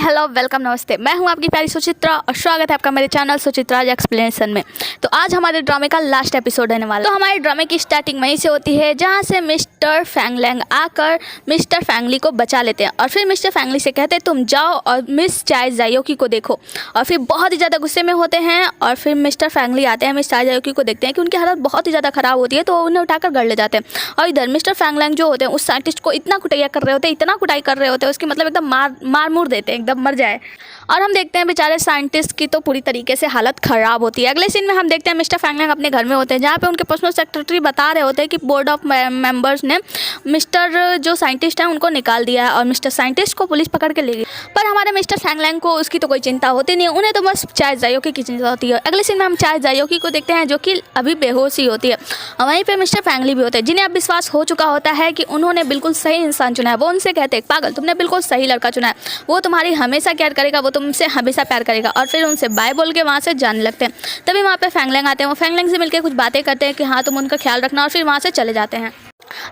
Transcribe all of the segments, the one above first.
Hello welcome नमस्ते। मैं हूं आपकी प्यारी सुचित्रा और स्वागत है आपका मेरे चैनल सुचित्राज एक्सप्लेनेशन में। तो आज हमारे ड्रामे का लास्ट एपिसोड रहने वाला है। तो हमारे ड्रामे की स्टार्टिंग वहीं से होती है जहां से मिस्टर फैंगलैंग आकर मिस्टर फैंगली को बचा लेते हैं और फिर मिस्टर फैंगली से कहते हैं तुम जाओ और मिस चाय जायोकी को देखो। और फिर बहुत ही ज़्यादा गुस्से में होते हैं और फिर मिस्टर फैंगली आते हैं, मिस चाय जायोकी को देखते हैं कि उनकी हालत बहुत ही ज़्यादा ख़राब होती है तो उन्हें उठाकर घर ले जाते हैं। और इधर मिस्टर फैंगलैंग जो होते हैं उस साइंटिस्ट को इतना कुटाइया कर रहे होते हैं, इतना कुटाई कर रहे होते हैं उसकी मतलब एकदम मार मुड़ देते हैं, एकदम मर जाए। और हम देखते हैं बेचारे साइंटिस्ट की तो पूरी तरीके से हालत ख़राब होती है। अगले सीन में हम देखते हैं मिस्टर फैंगलैंग अपने घर में होते हैं जहाँ पे उनके पर्सनल सेक्रेटरी बता रहे होते हैं कि बोर्ड ऑफ मेंबर्स ने मिस्टर जो साइंटिस्ट हैं उनको निकाल दिया है और मिस्टर साइंटिस्ट को पुलिस पकड़ के ले गई। पर हमारे मिस्टर फैंगलैंग को उसकी तो कोई चिंता होती नहीं है, उन्हें तो बस चाय जायोकी की चिंता होती है। अगले सीन में हम चाय जायोकी को देखते हैं जो कि अभी बेहोश ही होती है। वहीं पर मिस्टर फैंगली भी होते हैं जिन्हें अब विश्वास हो चुका होता है कि उन्होंने बिल्कुल सही इंसान चुना है। वो उनसे कहते हैं पागल तुमने बिल्कुल सही लड़का चुना है, वो तुम्हारी हमेशा केयर करेगा, वो तुमसे हमेशा प्यार करेगा। और फिर उनसे बाय बोल के वहाँ से जाने लगते हैं। तभी वहाँ पे फैंगलैंग आते हैं, वो फैंगलैंग से मिलकर कुछ बातें करते हैं कि हाँ तुम उनका ख्याल रखना और फिर वहाँ से चले जाते हैं।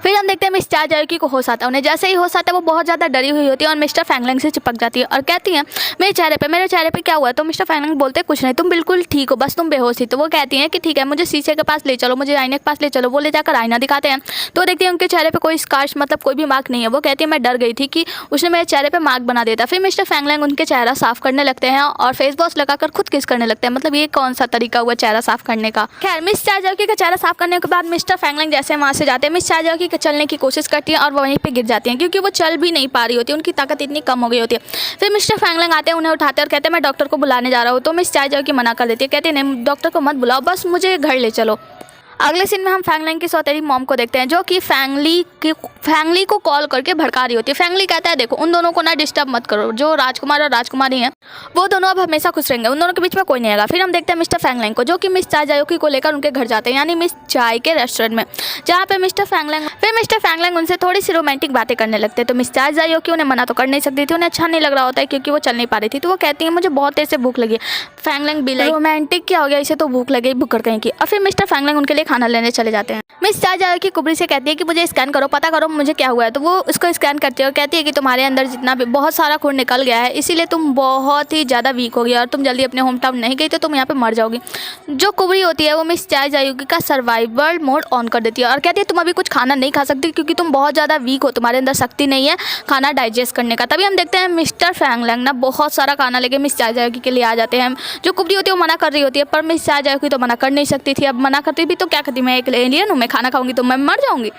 फिर हम देखते हैं मिस चाय जायोकी को होश आता है। उन्हें जैसे ही होश आता है वो बहुत ज़्यादा डरी हुई होती है और मिस्टर फैंगलैंग से चिपक जाती है और कहती है मेरे चेहरे पे क्या हुआ है। तो मिस्टर फैंगलैंग बोलते हैं कुछ नहीं, तुम बिल्कुल ठीक हो, बस तुम बेहोश थी। तो वो कहती हैं कि ठीक है मुझे शीशे के पास ले चलो, मुझे आईने के पास ले चलो। वो ले जाकर आईना दिखाते हैं तो देखती है उनके चेहरे पर कोई स्कार्स मतलब कोई भी मार्क नहीं है। वो कहती है मैं डर गई थी कि उसने मेरे चेहरे पर मार्क बना दिया था। फिर मिस्टर फैंगलैंग उनके चेहरा साफ करने लगते हैं और फेस वॉश लगाकर खुद किस करने लगते हैं। मतलब ये कौन सा तरीका हुआ चेहरा साफ करने का। खैर मिस चाय जायोकी का चेहरा साफ करने के बाद मिस्टर फैंगलैंग जैसे वहाँ से जाते हैं, मिस चाय जायोकी चलने की कोशिश करती है और वहीं पे गिर जाती हैं क्योंकि वो चल भी नहीं पा रही होती है, उनकी ताकत इतनी कम हो गई होती है। फिर मिस्टर फैंगलैंग आते हैं, उन्हें उठाते हैं और कहते हैं मैं डॉक्टर को बुलाने जा रहा हूँ। तो मिस चाय जायोकी मना कर देती है, कहते हैं नहीं डॉक्टर को मत बुलाओ, बस मुझे घर ले चलो। अगले सीन में हम फैंगलैंग की सौतेली मॉम को देखते हैं जो कि फैंगली को कॉल करके भड़का रही होती है। फैंगली कहता है देखो उन दोनों को ना डिस्टर्ब मत करो, जो राजकुमार और राजकुमारी हैं वो दोनों अब हमेशा खुश रहेंगे, उन दोनों के बीच में कोई नहीं आएगा। फिर हम देखते हैं मिस्टर फैंगलैंग को जो कि मिस चाय जायोकी को लेकर उनके घर जाते हैं, यानी मिस चाय के रेस्टोरेंट में, जहाँ पे मिस्टर फैंगलैंग उनसे थोड़ी सी रोमांटिक बातें करने लगते हैं। तो मिस चाय जायोकी उन्हें मना तो कर नहीं सकती थी, उन्हें अच्छा नहीं लग रहा होता है क्योंकि वो चल नहीं पा रही थी। तो वो कहती है मुझे बहुत देर से भूख लगी है। फैंगलैंग भी लाइक रोमांटिक क्या हो गया, इसे तो भूख लगी भूख कहीं की। और फिर मिस्टर फैंगलैंग उनके लिए खाना लेने चले जाते हैं। मिस चाय जायोकी कुबरी से कहती है कि मुझे स्कैन करो, पता करो मुझे क्या हुआ है। तो वो उसको स्कैन करती है और कहती है कि तुम्हारे अंदर जितना भी बहुत सारा खून निकल गया है, इसीलिए तुम बहुत ही ज़्यादा वीक हो गई और तुम जल्दी अपने होम टाउन नहीं गई तो तुम यहाँ पे मर जाओगी। जो कुबरी होती है वो मिस चाय जायोकी का सर्वाइवल मोड ऑन कर देती है और कहती है तुम अभी कुछ खाना नहीं खा सकती क्योंकि तुम बहुत ज़्यादा वीक हो, तुम्हारे अंदर शक्ति नहीं है खाना डाइजेस्ट करने का। तभी हम देखते हैं मिस्टर फैंगलैंग ना बहुत सारा खाना लेके मिस चाय जायोकी के लिए आ जाते हैं। जो कुबरी होती है वो मना कर रही होती है पर मिस चाय जायोकी तो मना कर नहीं सकती थी। अब मना करती भी तो क्या करती, मैं एक एलियन हूँ, मैं खाना खाऊंगी तो मैं मर जाऊंगी।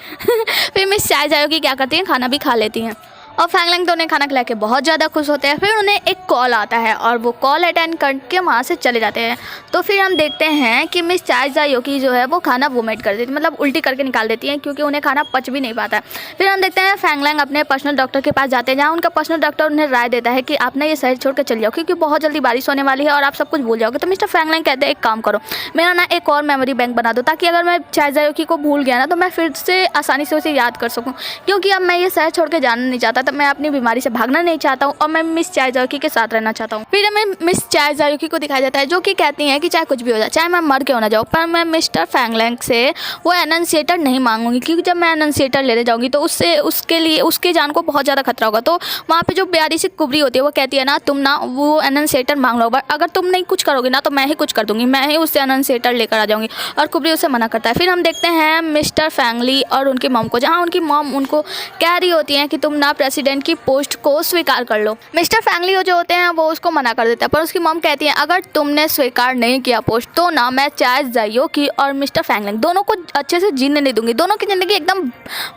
फिर मिस चाय जायोकी क्या करती हैं, खाना भी खा लेती हैं और फैंगलैंग तो उन्हें खाना खिला के बहुत ज़्यादा खुश होते हैं। फिर उन्हें एक कॉल आता है और वो कॉल अटेंड करके वहाँ से चले जाते हैं। तो फिर हम देखते हैं कि मिस चाय जायोकी जो है वो खाना वोमिट कर देती है, मतलब उल्टी करके निकाल देती हैं क्योंकि उन्हें खाना पच भी नहीं पाता है। फिर हम देखते हैं फैंगलैंग अपने पर्सनल डॉक्टर के पास जाते हैं जहाँ उनका पर्सनल डॉक्टर उन्हें राय देता है कि आप ना ये शहर छोड़ कर चले जाओ क्योंकि बहुत जल्दी बारिश होने वाली है और आप सब कुछ भूल जाओगे। तो मिस्टर फैंगलैंग कहते हैं एक काम करो, मेरा ना एक और मेमोरी बैंक बना दो ताकि अगर मैं चाय जायोकी को भूल गया ना तो मैं फिर से आसानी से उसे याद कर सकूँ, क्योंकि अब मैं ये शहर छोड़ के जाना नहीं चाहता, तब मैं अपनी बीमारी से भागना नहीं चाहता हूँ और मैं मिस चाय जायोकी के साथ रहना चाहता हूँ। फिर हमें मिस चाय जायोकी को दिखाया जाता है जो कि कहती हैं कि चाहे कुछ भी हो जाए, चाहे मैं मर क्यों ना जाऊँ, पर मैं मिस्टर फैंगलैंग से वो एनन्सिएटर नहीं मांगूंगी क्योंकि जब मैं एनन्सिएटर लेने जाऊँगी तो उससे उसके जान को बहुत ज़्यादा खतरा होगा। तो वहाँ पे जो प्यारी सी कुबरी होती है वो कहती है ना तुम ना वो एनन्सिएटर मांग लो, बट अगर तुम नहीं कुछ करोगे ना तो मैं ही कुछ कर दूँगी, मैं ही उससे एनन्सिएटर लेकर आ जाऊँगी। और कुबरी उसे मना करता है। फिर हम देखते हैं मिस्टर फैंगली और उनकी मॉम को, जहाँ उनकी मॉम उनको कह रही होती है कि तुम ना प्रेसिडेंट की पोस्ट को स्वीकार कर लो। मिस्टर फैंगली जो होते हैं वो उसको मना कर देता है पर उसकी मॉम कहती है अगर तुमने स्वीकार नहीं किया पोस्ट तो ना मैं चाय जायोकी और मिस्टर फैंगलैंग दोनों को अच्छे से जीने नहीं दूंगी, दोनों की ज़िंदगी एकदम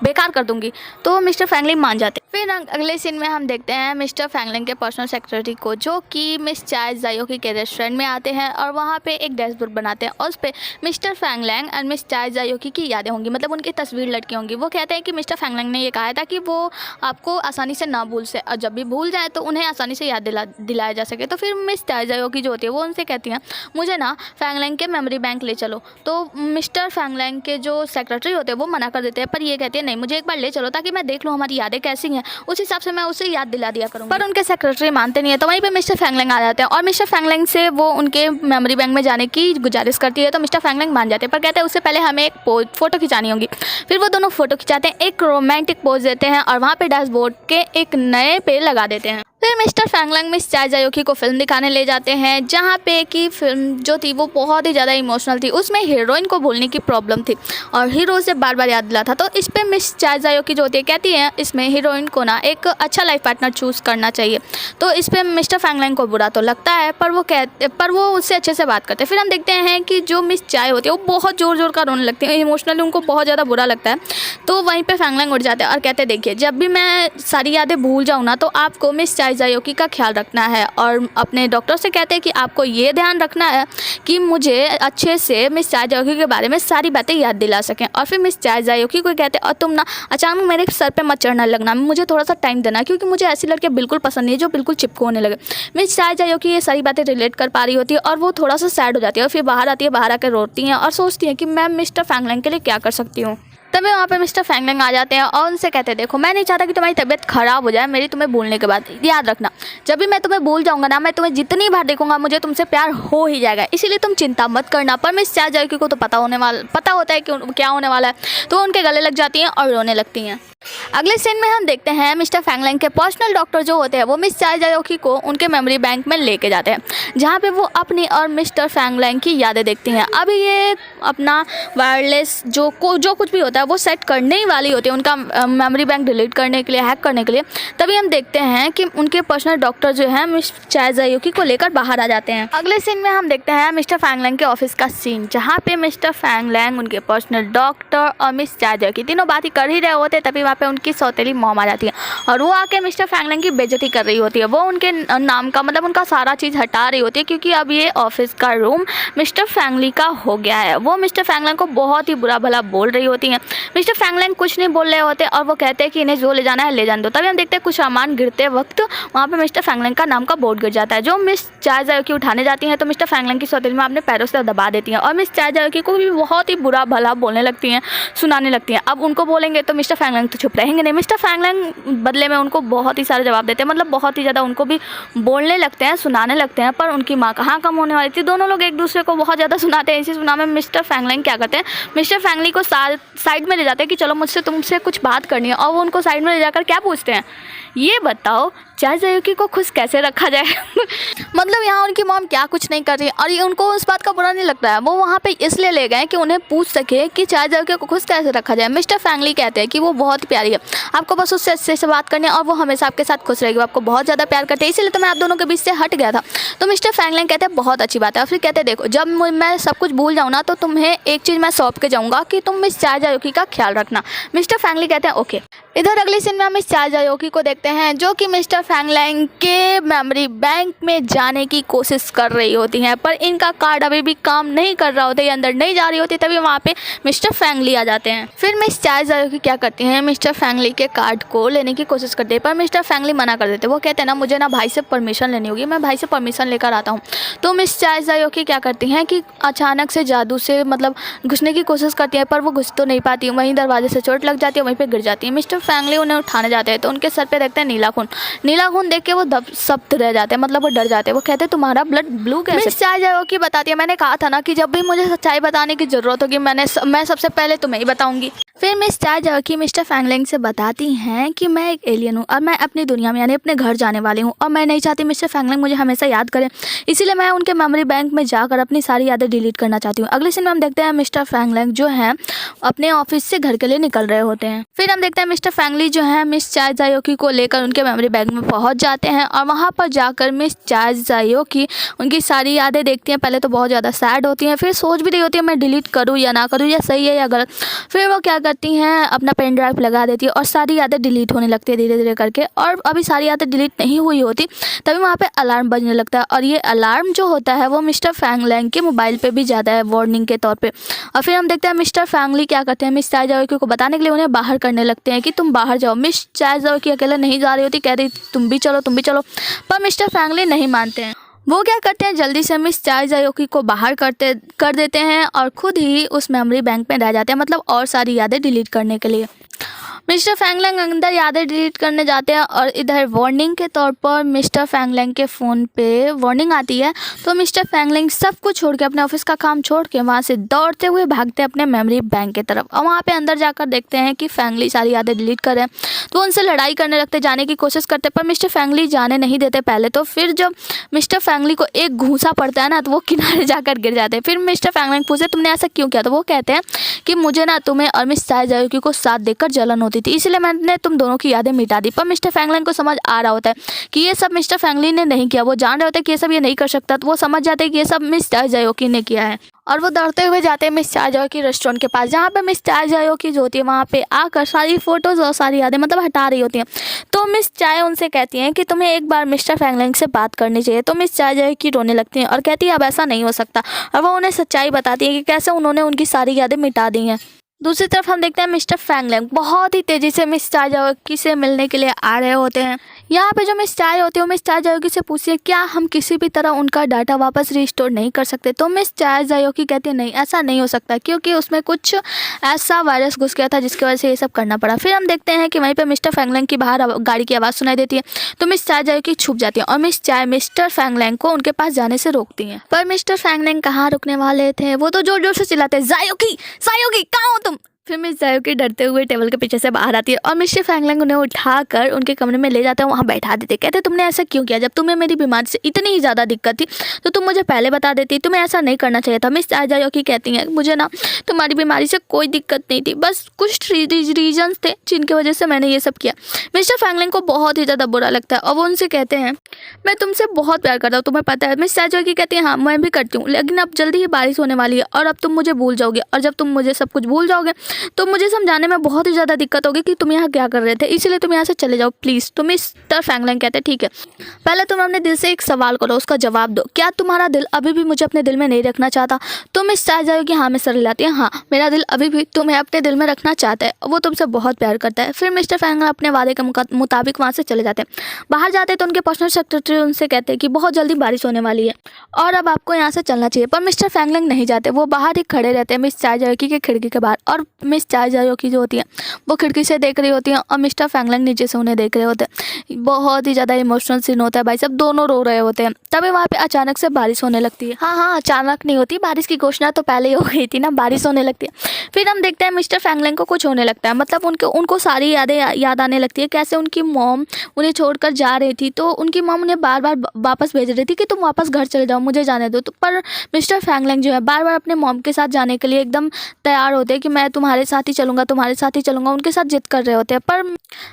बेकार कर दूंगी। तो मिस्टर फैंगली मान जाते हैं। फिर अगले सीन में हम देखते हैं मिस्टर फैंगलैंग के पर्सनल सेक्रेटरी को जो कि मिस चाय जायोकी के रेस्टोरेंट में आते हैं और वहाँ पे एक डैशबोर्ड बनाते हैं और उस पर मिस्टर फैंगलैंग और मिस चाय जायोकी की यादें होंगी, मतलब उनकी तस्वीर लटकी होंगी। वो कहते हैं कि मिस्टर फैंगलैंग ने ये कहा था कि वो आपको आसानी से ना भूल से और जब भी भूल जाए तो उन्हें आसानी से याद दिलाया जा सके। तो फिर मिस चाय जायोकी जो होती है वो उनसे कहती हैं मुझे ना फैंगलैंग के मेमोरी बैंक ले चलो। तो मिस्टर फैंगलैंग के जो सेक्रेटरी होते हैं वो मना कर देते हैं पर ये कहते हैं नहीं मुझे एक बार ले चलो ताकि मैं देख लूँ हमारी यादें कैसी हैं, उस हिसाब से मैं उसे याद दिला दिया करूँगी। पर उनके सेक्रेटरी मानते नहीं है। तो वहीं पर मिस्टर फैंगलैंग आ जाते हैं और मिस्टर फैंगलैंग से वो उनके मेमोरी बैंक में जाने की गुजारिश करती है। तो मिस्टर फैंगलैंग मान जाते हैं पर कहते हैं उससे पहले हमें एक फ़ोटो खिंचानी होगी। फिर वो दोनों फ़ोटो खिंचाते हैं, एक रोमांटिक पोज देते हैं और वहाँ पे डैशबोर्ड के एक नए पे लगा देते हैं। फिर मिस्टर फैंगलैंग मिस चाय जायोकी को फिल्म दिखाने ले जाते हैं, जहाँ पे कि फिल्म जो थी वो बहुत ही ज़्यादा इमोशनल थी। उसमें हीरोइन को भूलने की प्रॉब्लम थी और हीरो से बार बार याद दिला था। तो इस पर मिस चाय जायोकी जो होती है कहती है इसमें हीरोइन को ना एक अच्छा लाइफ पार्टनर चूज़ करना चाहिए। तो इस पर मिस्टर फैंगलैंग को बुरा तो लगता है, पर वो उससे अच्छे से बात करते हैं। फिर हम देखते हैं कि जो मिस चाय होती है वो बहुत ज़ोर ज़ोर का रोने लगती है, इमोशनली उनको बहुत ज़्यादा बुरा लगता है। तो वहीं पर फैंगलैंग उठ जाते हैं और कहते हैं देखिए, जब भी मैं सारी यादें भूल जाऊँ ना तो आपको मिस चाय जायोकी का ख्याल रखना है। और अपने डॉक्टर से कहते हैं कि आपको ये ध्यान रखना है कि मुझे अच्छे से मिस चाय जायोकी के बारे में सारी बातें याद दिला सकें। और फिर मिस चाय जायोकी को कहते हैं और तुम ना अचानक मेरे सर पे मत चढ़ना लगना, मुझे थोड़ा सा टाइम देना, क्योंकि मुझे ऐसी लड़कियां बिल्कुल पसंद नहीं है जो बिल्कुल चिपको होने लगे। मिस चाय जायोकी ये सारी बातें रिलेट कर पा रही होती है और वो थोड़ा सा सैड हो जाती है और फिर बाहर आती है, बाहर आकर रोती हैं और सोचती हैं कि मैं मिस्टर फैंगलैंग के लिए क्या कर सकती हूँ। तभी वहाँ पे मिस्टर फैंगलैंग आ जाते हैं और उनसे कहते हैं देखो, मैं नहीं चाहता कि तुम्हारी तबीयत ख़राब हो जाए मेरी तुम्हें भूलने के बाद। याद रखना, जब भी मैं तुम्हें भूल जाऊँगा ना, मैं तुम्हें जितनी बार देखूंगा मुझे तुमसे प्यार हो ही जाएगा, इसीलिए तुम चिंता मत करना। पर मिस चाय जायोकी को तो पता होता है कि क्या होने वाला है, तो उनके गले लग जाती हैं और रोने लगती हैं। अगले सीन में हम देखते हैं मिस्टर फैंगलैंग के पर्सनल डॉक्टर जो होते हैं वो मिस चाय जायोकी को उनके मेमोरी बैंक में लेके जाते हैं, जहाँ पे वो अपनी और मिस्टर फैंगलैंग की यादें देखती हैं। अभी ये अपना वायरलेस जो कुछ भी होता है वो सेट करने ही वाली होती है, उनका मेमोरी बैंक डिलीट करने के लिए, हैक करने के लिए। तभी हम देखते हैं कि उनके पर्सनल डॉक्टर जो है मिस चाय जायोकी को लेकर बाहर आ जाते हैं। अगले सीन में हम देखते हैं मिस्टर फैंगलैंग के ऑफिस का सीन, जहाँ पे मिस्टर फैंगलैंग, उनके पर्सनल डॉक्टर और मिस चाय जायोकी तीनों बात ही कर ही रहे होते, तभी पे उनकी सौतेली मॉम आ जाती है और वो आके मिस्टर फैंगलैंग की बेइज्जती कर रही होती है। वो उनके नाम का मतलब उनका सारा चीज़ हटा रही होती है, क्योंकि अब ये ऑफिस का रूम मिस्टर फैंगली का हो गया है। वो मिस्टर फैंगलैंग को बहुत ही बुरा भला बोल रही होती हैं। मिस्टर फैंगलैंग कुछ नहीं बोल रहे होते और वो कहते हैं कि इन्हें जो ले जाना है ले जाने दो। तभी हम देखते हैं कुछ सामान गिरते वक्त वहाँ पर मिस्टर फैंगलैंग का नाम का बोर्ड गिर जाता है, जो मिस चाय जायोकी उठाने जाती हैं तो मिस्टर फैंगलैंग की सौतेली में अपने पैरों से दबा देती हैं और मिस चाय जायोकी को भी बहुत ही बुरा भला बोलने लगती हैं, सुनाने लगती हैं। अब उनको बोलेंगे तो मिस्टर फैंगलैंग तो चुप रहेंगे नहीं, मिस्टर फैंगलैंग बदले में उनको बहुत ही सारे जवाब देते हैं, मतलब बहुत ही ज़्यादा उनको भी बोलने लगते हैं, सुनाने लगते हैं। पर उनकी माँ कहाँ कम होने वाली थी, दोनों लोग एक दूसरे को बहुत ज़्यादा सुनाते हैं। इसी सुना में मिस्टर फैंगलैंग क्या करते हैं, मिस्टर फैंगली को साइड में ले जाते हैं कि चलो मुझसे तुमसे कुछ बात करनी है। और वो उनको साइड में ले जाकर क्या पूछते हैं, ये बताओ चाय जायोकी को खुश कैसे रखा जाए। मतलब यहाँ उनकी मॉम क्या कुछ नहीं कर रही और ये उनको उस बात का बुरा नहीं लगता है। वो वहाँ पे इसलिए ले गए कि उन्हें पूछ सके कि चाय जायोकी को खुश कैसे रखा जाए। मिस्टर फैंगली कहते हैं कि वो बहुत प्यारी है, आपको बस उससे अच्छे से बात करनी है और वो हमेशा आपके साथ खुश रहेगी, वो आपको बहुत ज़्यादा प्यार करते हैं, इसलिए तो मैं आप दोनों के बीच से हट गया था। तो मिस्टर फैंगलैंग कहते हैं बहुत अच्छी बात है। और फिर कहते हैं देखो, जब मैं सब कुछ भूल जाऊँ ना तो तुम्हें एक चीज़ मैं सौंप के जाऊँगा कि तुम मिस चाय जायोकी का ख्याल रखना। मिस्टर फैंगली कहते हैं ओके। इधर अगले सीन में हम मिस चाय जायोकी को देखते हैं जो कि मिस्टर फैंगलैंग के मेमोरी बैंक में जाने की कोशिश कर रही होती हैं, पर इनका कार्ड अभी भी काम नहीं कर रहा होता, ये अंदर नहीं जा रही होती। तभी वहाँ पे मिस्टर फैंगली आ जाते हैं। फिर मिस चाय जायोकी क्या करती हैं, मिस्टर फैंगली के कार्ड को लेने की कोशिश करते हैं, पर मिस्टर फैंगली मना कर देते हैं। वो कहते हैं ना मुझे ना भाई से परमिशन लेनी होगी, मैं भाई से परमिशन लेकर आता हूँ। तो मिस चाय जायोकी क्या करती हैं कि अचानक से जादू से मतलब घुसने की कोशिश करती है, पर वो घुस तो नहीं पाती, वहीं दरवाजे से चोट लग जाती है, वहीं पर गिर जाती है। मिस्टर फैंगली उन्हें उठाने जाते हैं तो उनके सर पे देखते हैं नीला खून। नीला खून देख के वो सख्त रह जाते हैं, मतलब वो डर जाते हैं। वो कहते हैं तुम्हारा ब्लड ब्लू कैसे। मिस चाय जायोकी बताती है मैंने कहा था ना कि जब भी मुझे सच्चाई बताने की जरूरत होगी मैं सबसे पहले तुम्हें ही बताऊंगी। फिर मिस चाय जायोकी मिस्टर फैंगलैंग से बताती हैं कि मैं एक एलियन हूँ और मैं अपनी दुनिया में यानी अपने घर जाने वाली हूँ और मैं नहीं चाहती मिस्टर फैंगलैंग मुझे हमेशा याद करें, इसीलिए मैं उनके मेमोरी बैंक में जाकर अपनी सारी यादें डिलीट करना चाहती हूँ। अगले सीन में हम देखते हैं मिस्टर फैंगलैंग जो है अपने ऑफिस से घर के लिए निकल रहे होते हैं। फिर हम देखते हैं मिस्टर फैंगली जो है मिस चाय जायोकी को लेकर उनके मेमोरी बैंक में पहुँच जाते हैं और वहाँ पर जाकर मिस चाय जायोकी उनकी सारी यादें देखती हैं। पहले तो बहुत ज़्यादा सैड होती हैं, फिर सोच भी रही होती है मैं डिलीट करूँ या ना करूँ, या सही है या गलत। फिर वो क्या करती हैं अपना पेन ड्राइव लगा देती है और सारी यादें डिलीट होने लगती है धीरे धीरे करके। और अभी सारी यादें डिलीट नहीं हुई होती तभी वहाँ पे अलार्म बजने लगता है और ये अलार्म जो होता है वो मिस्टर फैंगलैंग के मोबाइल पे भी जाता है वार्निंग के तौर पे। और फिर हम देखते हैं मिस्टर फैंगली क्या करते हैं, मिस चाय जायोकी को बताने के लिए उन्हें बाहर करने लगते हैं कि तुम बाहर जाओ। मिस चाय जायोकी अकेले नहीं जा रही होती, कह रही तुम भी चलो तुम भी चलो, पर मिस्टर फैंगली नहीं मानते हैं। वो क्या करते हैं जल्दी से मिस चाय जायोकी को बाहर कर देते हैं और खुद ही उस मेमोरी बैंक में रह जाते हैं, मतलब और सारी यादें डिलीट करने के लिए। मिस्टर फैंगलैंग अंदर यादें डिलीट करने जाते हैं और इधर वार्निंग के तौर पर मिस्टर फैंगलैंग के फ़ोन पे वार्निंग आती है। तो मिस्टर फैंगलैंग सब कुछ छोड़ के, अपने ऑफिस का काम छोड़ के वहाँ से दौड़ते हुए भागते हैं अपने मेमोरी बैंक की तरफ और वहाँ पे अंदर जाकर देखते हैं कि फैंगली सारी यादें डिलीट कर रहे हैं। तो उनसे लड़ाई करने लगते, जाने की कोशिश करते, पर मिस्टर फैंगली जाने नहीं देते पहले तो। फिर जब मिस्टर फैंगली को एक घूंसा पड़ता है ना, तो वो किनारे जाकर गिर जाते हैं। फिर मिस्टर फैंगलैंग पूछे तुमने ऐसा क्यों किया? तो वो कहते हैं कि मुझे ना तुम्हें और मिस चाय जायोकी को साथ देखकर जलन होती थी, इसलिए मैंने तुम दोनों की यादें मिटा दी। पर मिस्टर फैंगलैंग को समझ आ रहा होता है कि ये सब मिस्टर फैंगली ने नहीं किया। वो जान रहे होते हैं कि ये सब ये नहीं कर सकता, तो वो समझ जाते हैं कि ये सब मिस चाय जायोकी ने किया है। और वो दौड़ते हुए जाते हैं मिस चाय जायोकी रेस्टोरेंट के पास, जहाँ पे मिस चाय जायोकी जो होती है वहाँ पे आकर सारी फोटोज़ और सारी यादें मतलब हटा रही होती हैं। तो मिस चाय उनसे कहती हैं कि तुम्हें एक बार मिस्टर फैंगलैंग से बात करनी चाहिए। तो मिस चाय जायोकी रोने लगती हैं और कहती है अब ऐसा नहीं हो सकता, और वो उन्हें सच्चाई बताती है कि कैसे उन्होंने उनकी सारी यादें मिटा दी हैं। दूसरी तरफ हम देखते हैं मिस्टर फैंगलैंग बहुत ही तेज़ी से मिस चाय जायोकी से मिलने के लिए आ रहे होते हैं। यहाँ पे जो मिस चाय होती है वो मिस चाय जायोकी से पूछती है क्या हम किसी भी तरह उनका डाटा वापस रिस्टोर नहीं कर सकते? तो मिस चाय जायोकी कहती है नहीं, ऐसा नहीं हो सकता, क्योंकि उसमें कुछ ऐसा वायरस घुस गया था जिसकी वजह से ये सब करना पड़ा। फिर हम देखते हैं कि वहीं पर मिस्टर फैंगलैंग की बाहर गाड़ी की आवाज़ सुनाई देती है। तो मिस चाय जायोकी छुप जाती है और मिस चाय मिस्टर फैंगलैंग को उनके पास जाने से रोकती हैं। पर मिस्टर फैंगलैंग कहाँ रुकने वाले थे, वो तो जोर जोर से चिल्लाते हैं जायोकी जायोकी कहाँ हो तुम? फिर मिस जायोकी डरते हुए टेबल के पीछे से बाहर आती है और मिस्टर फैंगलैंग उन्हें उठाकर उनके कमरे में ले जाते हैं, वहाँ बैठा देते। कहते तुमने ऐसा क्यों किया? जब तुम्हें मेरी बीमारी से इतनी ही ज़्यादा दिक्कत थी तो तुम मुझे पहले बता देती, तुम्हें ऐसा नहीं करना चाहिए था। मिस जायोकी कहती हैं मुझे ना तुम्हारी बीमारी से कोई दिक्कत नहीं थी, बस कुछ रीजन्स थे जिनकी वजह से मैंने ये सब किया। मिस्टर फैंगलैंग को बहुत ही ज़्यादा बुरा लगता है और वो उनसे कहते हैं मैं तुमसे बहुत प्यार करता हूँ, तुम्हें पता है। मिस जायोकी कहती है हाँ मैं भी करती हूँ, लेकिन अब जल्दी ही बारिश होने वाली है और अब तुम मुझे भूल जाओगे, और जब तुम मुझे सब कुछ भूल जाओगे तो मुझे समझाने में बहुत ही ज़्यादा दिक्कत होगी कि तुम यहाँ क्या कर रहे थे, इसलिए तुम यहाँ से चले जाओ प्लीज़। तो मिस्टर फैंगलैंग कहते हैं ठीक है, पहले तुम अपने दिल से एक सवाल करो, उसका जवाब दो, क्या तुम्हारा दिल अभी भी मुझे अपने दिल में नहीं रखना चाहता? तो मिस चाय जायोकी हाँ में सर हिलाती है, हाँ मेरा दिल अभी भी तुम्हें अपने दिल में रखना चाहता है, वो तुमसे बहुत प्यार करता है। फिर मिस्टर फैंगलैंग अपने वादे के मुताबिक वहाँ से चले जाते हैं। बाहर जाते तो उनके पर्सनल सेक्रेटरी उनसे कहते हैं कि बहुत जल्दी बारिश होने वाली है और अब आपको यहाँ से चलना चाहिए। पर मिस्टर फैंगलैंग नहीं जाते, वो बाहर ही खड़े रहते हैं मिस चाय जायोकी के खिड़की के बाहर, और मिस चाय जायोकी जो होती है वो खिड़की से देख रही होती हैं और मिस्टर फैंगलैंग नीचे से उन्हें देख रहे होते हैं। बहुत ही ज़्यादा इमोशनल सीन होता है भाई, सब दोनों रो रहे होते हैं। तभी वहाँ पे अचानक से बारिश होने लगती है। हाँ अचानक नहीं होती, बारिश की घोषणा तो पहले ही हो गई थी ना, बारिश होने लगती है। फिर हम देखते हैं मिस्टर फैंगलैंग को कुछ होने लगता है, मतलब उनको सारी यादें याद आने लगती है, कैसे उनकी मॉम उन्हें छोड़कर जा रही थी, तो उनकी मॉम उन्हें बार बार वापस भेज रही थी कि तुम वापस घर चले जाओ, मुझे जाने दो। तो पर मिस्टर फैंगलैंग जो है बार बार अपने मॉम के साथ जाने के लिए एकदम तैयार होते हैं कि मैं तुम्हारे साथ ही चलूँगा, तुम्हारे साथ ही चलूँगा, उनके साथ जिद कर रहे होते हैं। पर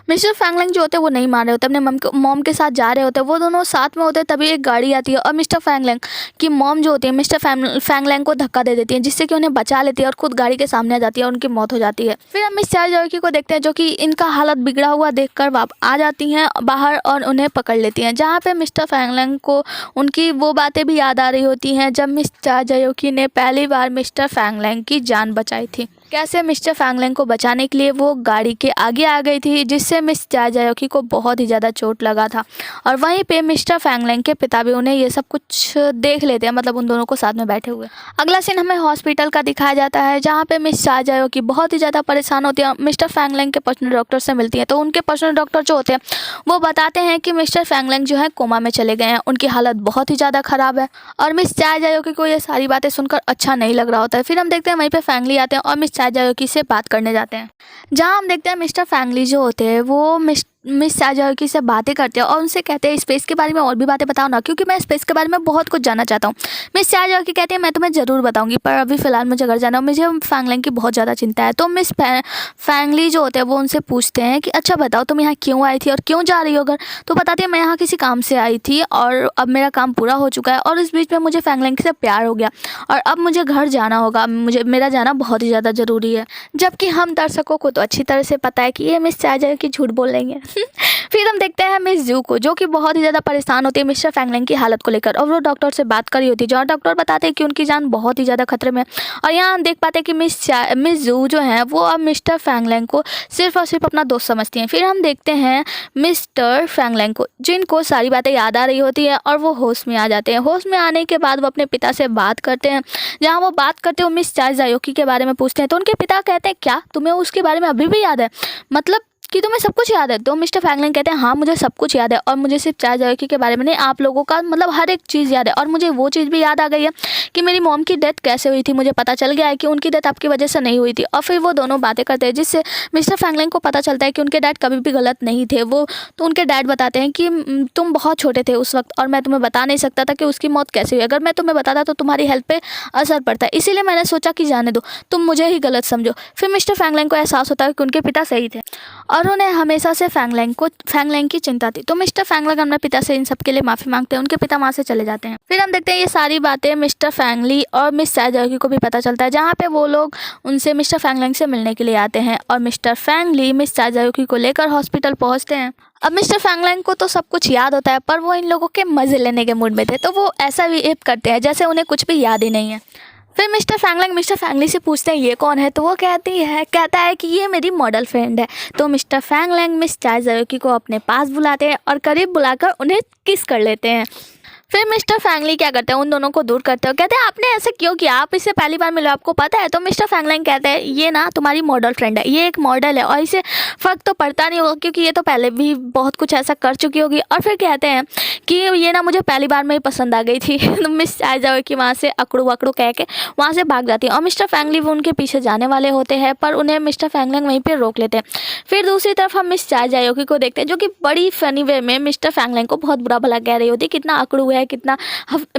मिस्टर फैंगलैंग जो होते हैं वो नहीं मान रहे होते, अपने मॉम के साथ जा रहे होते हैं, वो दोनों साथ में होते हैं। तभी एक गाड़ी आती है और मिस्टर फैंगलैंग की मॉम जो होती है मिस्टर फैंगलैंग को धक्का दे देती है, जिससे कि उन्हें बचा लेती है और खुद गाड़ी के सामने आ जाती है और उनकी मौत हो जाती है। फिर हम मिस चाय जायोकी को देखते हैं जो कि इनका हालत बिगड़ा हुआ देखकर आ जाती हैं बाहर और उन्हें पकड़ लेती हैं, जहाँ पे मिस्टर फैंगलैंग को उनकी वो बातें भी याद आ रही होती हैं जब मिस चाय जायोकी ने पहली बार मिस्टर फैंगलैंग की जान बचाई थी। कैसे मिस्टर फैंगलैंग को बचाने के लिए वो गाड़ी के आगे आ गई थी, जिससे मिस चाय जायोकी को बहुत ही ज़्यादा चोट लगा था। और वहीं पे मिस्टर फैंगलैंग के पिता भी उन्हें ये सब कुछ देख लेते हैं, मतलब उन दोनों को साथ में बैठे हुए। अगला सीन हमें हॉस्पिटल का दिखाया जाता है, जहाँ पे मिस चाय जायोकी बहुत ही ज़्यादा परेशान होती है, मिस्टर फैंगलैंग के पर्सनल डॉक्टर से मिलती है। तो उनके पर्सनल डॉक्टर जो होते हैं वो बताते हैं कि मिस्टर फैंगलैंग जो है कोमा में चले गए हैं, उनकी हालत बहुत ही ज़्यादा ख़राब है। और मिस चाय जायोकी को ये सारी बातें सुनकर अच्छा नहीं लग रहा होता है। फिर हम देखते हैं वहीं पर फैंगली आते हैं और मिस चाय जायोकी से बात करने जाते हैं, जहाँ हम देखते हैं मिस्टर फैंगली जो होते हैं वो मिस चाय जायोकी से बातें करते हैं और उनसे कहते हैं स्पेस के बारे में और भी बातें बताओ ना, क्योंकि मैं स्पेस के बारे में बहुत कुछ जानना चाहता हूँ। मिस चाय जायोकी कहती है मैं तुम्हें ज़रूर बताऊंगी, पर अभी फ़िलहाल मुझे घर जाना है, मुझे फैंगलैंग की बहुत ज़्यादा चिंता है। तो मिस फैंगली जो होते हैं वो उनसे पूछते हैं कि अच्छा बताओ तुम यहाँ क्यों आई थी और क्यों जा रही हो घर? तो बताती है मैं यहाँ किसी काम से आई थी और अब मेरा काम पूरा हो चुका है और इस बीच में मुझे फैंगलैंग से प्यार हो गया और अब मुझे घर जाना होगा, मेरा जाना बहुत ही ज़्यादा ज़रूरी है। जबकि हम दर्शकों को तो अच्छी तरह से पता है कि ये मिस चाय जायोकी झूठ बोल रही हैं। फिर हम देखते हैं मिस जू को, जो कि बहुत ही ज़्यादा परेशान होती है मिस्टर फैंगलैंग की हालत को लेकर, और वो डॉक्टर से बात कर रही होती है, जहाँ डॉक्टर बताते हैं कि उनकी जान बहुत ही ज़्यादा खतरे में। और यहाँ हम देख पाते हैं कि मिस जू जो है वो अब मिस्टर फैंगलैंग को सिर्फ और सिर्फ अपना दोस्त समझती हैं। फिर हम देखते हैं मिस्टर फैंगलैंग को, जिनको सारी बातें याद आ रही होती है और वो होश में आ जाते हैं। होश में आने के बाद वो अपने पिता से बात करते हैं, जहाँ वो बात करते हुए मिस चाय जायोकी के बारे में पूछते हैं। तो उनके पिता कहते हैं, क्या तुम्हें उसके बारे में अभी भी याद है, मतलब कि तुम्हें सब कुछ याद है? तो मिस्टर फैंगलैंग कहते हैं, हाँ मुझे सब कुछ याद है, और मुझे सिर्फ चाय जायोकी के बारे में नहीं, आप लोगों का मतलब हर एक चीज़ याद है। और मुझे वो चीज़ भी याद आ गई है कि मेरी मॉम की डेथ कैसे हुई थी। मुझे पता चल गया है कि उनकी डेथ आपकी वजह से नहीं हुई थी। और फिर वो दोनों बातें करते हैं, जिससे मिस्टर फैंगलैंग को पता चलता है कि उनके डैड कभी भी गलत नहीं थे। वो तो उनके डैड बताते हैं कि तुम बहुत छोटे थे उस वक्त, और मैं तुम्हें बता नहीं सकता था कि उसकी मौत कैसे हुई। अगर मैं तुम्हें बताता तो तुम्हारी हेल्थ पे असर पड़ता है, इसीलिए मैंने सोचा कि जाने दो, तुम मुझे ही गलत समझो। फिर मिस्टर फैंगलैंग को एहसास होता है कि उनके पिता सही थे और उन्हें हमेशा से फैंगलैंग की चिंता थी। तो मिस्टर फैंगलैंग अपने पिता से इन सब के लिए माफ़ी मांगते हैं। उनके पिता वहाँ से चले जाते हैं। फिर हम देखते हैं ये सारी बातें मिस्टर फैंगली और मिस चाय जायोकी को भी पता चलता है, जहाँ पे वो लोग उनसे मिस्टर फैंगलैंग से मिलने के लिए आते हैं। और मिस्टर फैंगली मिस चाय जायोकी को लेकर हॉस्पिटल पहुँचते हैं। अब मिस्टर फैंगलैंग को तो सब कुछ याद होता है, पर वो इन लोगों के मज़े लेने के मूड में थे, तो वो ऐसा बिहेव करते हैं जैसे उन्हें कुछ भी याद ही नहीं है। फिर मिस्टर फैंगलैंग मिस्टर फैंगली से पूछते हैं ये कौन है, तो वो कहता है कि ये मेरी मॉडल फ्रेंड है। तो मिस्टर फैंगलैंग मिस चाय जायोकी को अपने पास बुलाते हैं और करीब बुलाकर उन्हें किस कर लेते हैं। फिर मिस्टर फैंगली क्या करते हैं, उन दोनों को दूर करते हो, कहते हैं आपने ऐसे क्यों किया, आप इससे पहली बार मिले, आपको पता है? तो मिस्टर फैंगलैंग कहते हैं, ये ना तुम्हारी मॉडल फ्रेंड है, ये एक मॉडल है और इसे फ़र्क तो पड़ता नहीं होगा क्योंकि ये तो पहले भी बहुत कुछ ऐसा कर चुकी होगी। और फिर कहते हैं कि ये ना मुझे पहली बार में ही पसंद आ गई थी। तो मिस चाय जायोकी वहाँ से अकड़ू वकड़ू कह के वहाँ से भाग जाती है और मिस्टर फैंगली वो उनके पीछे जाने वाले होते हैं, पर उन्हें मिस्टर फैंगलैंग वहीं पर रोक लेते हैं। फिर दूसरी तरफ हम मिस चाय जायोकी को देखते हैं, जो कि बड़ी फनी वे में मिस्टर फैंगलैंग को बहुत बुरा भला कह रही होती है, कितना अकड़ू है, कितना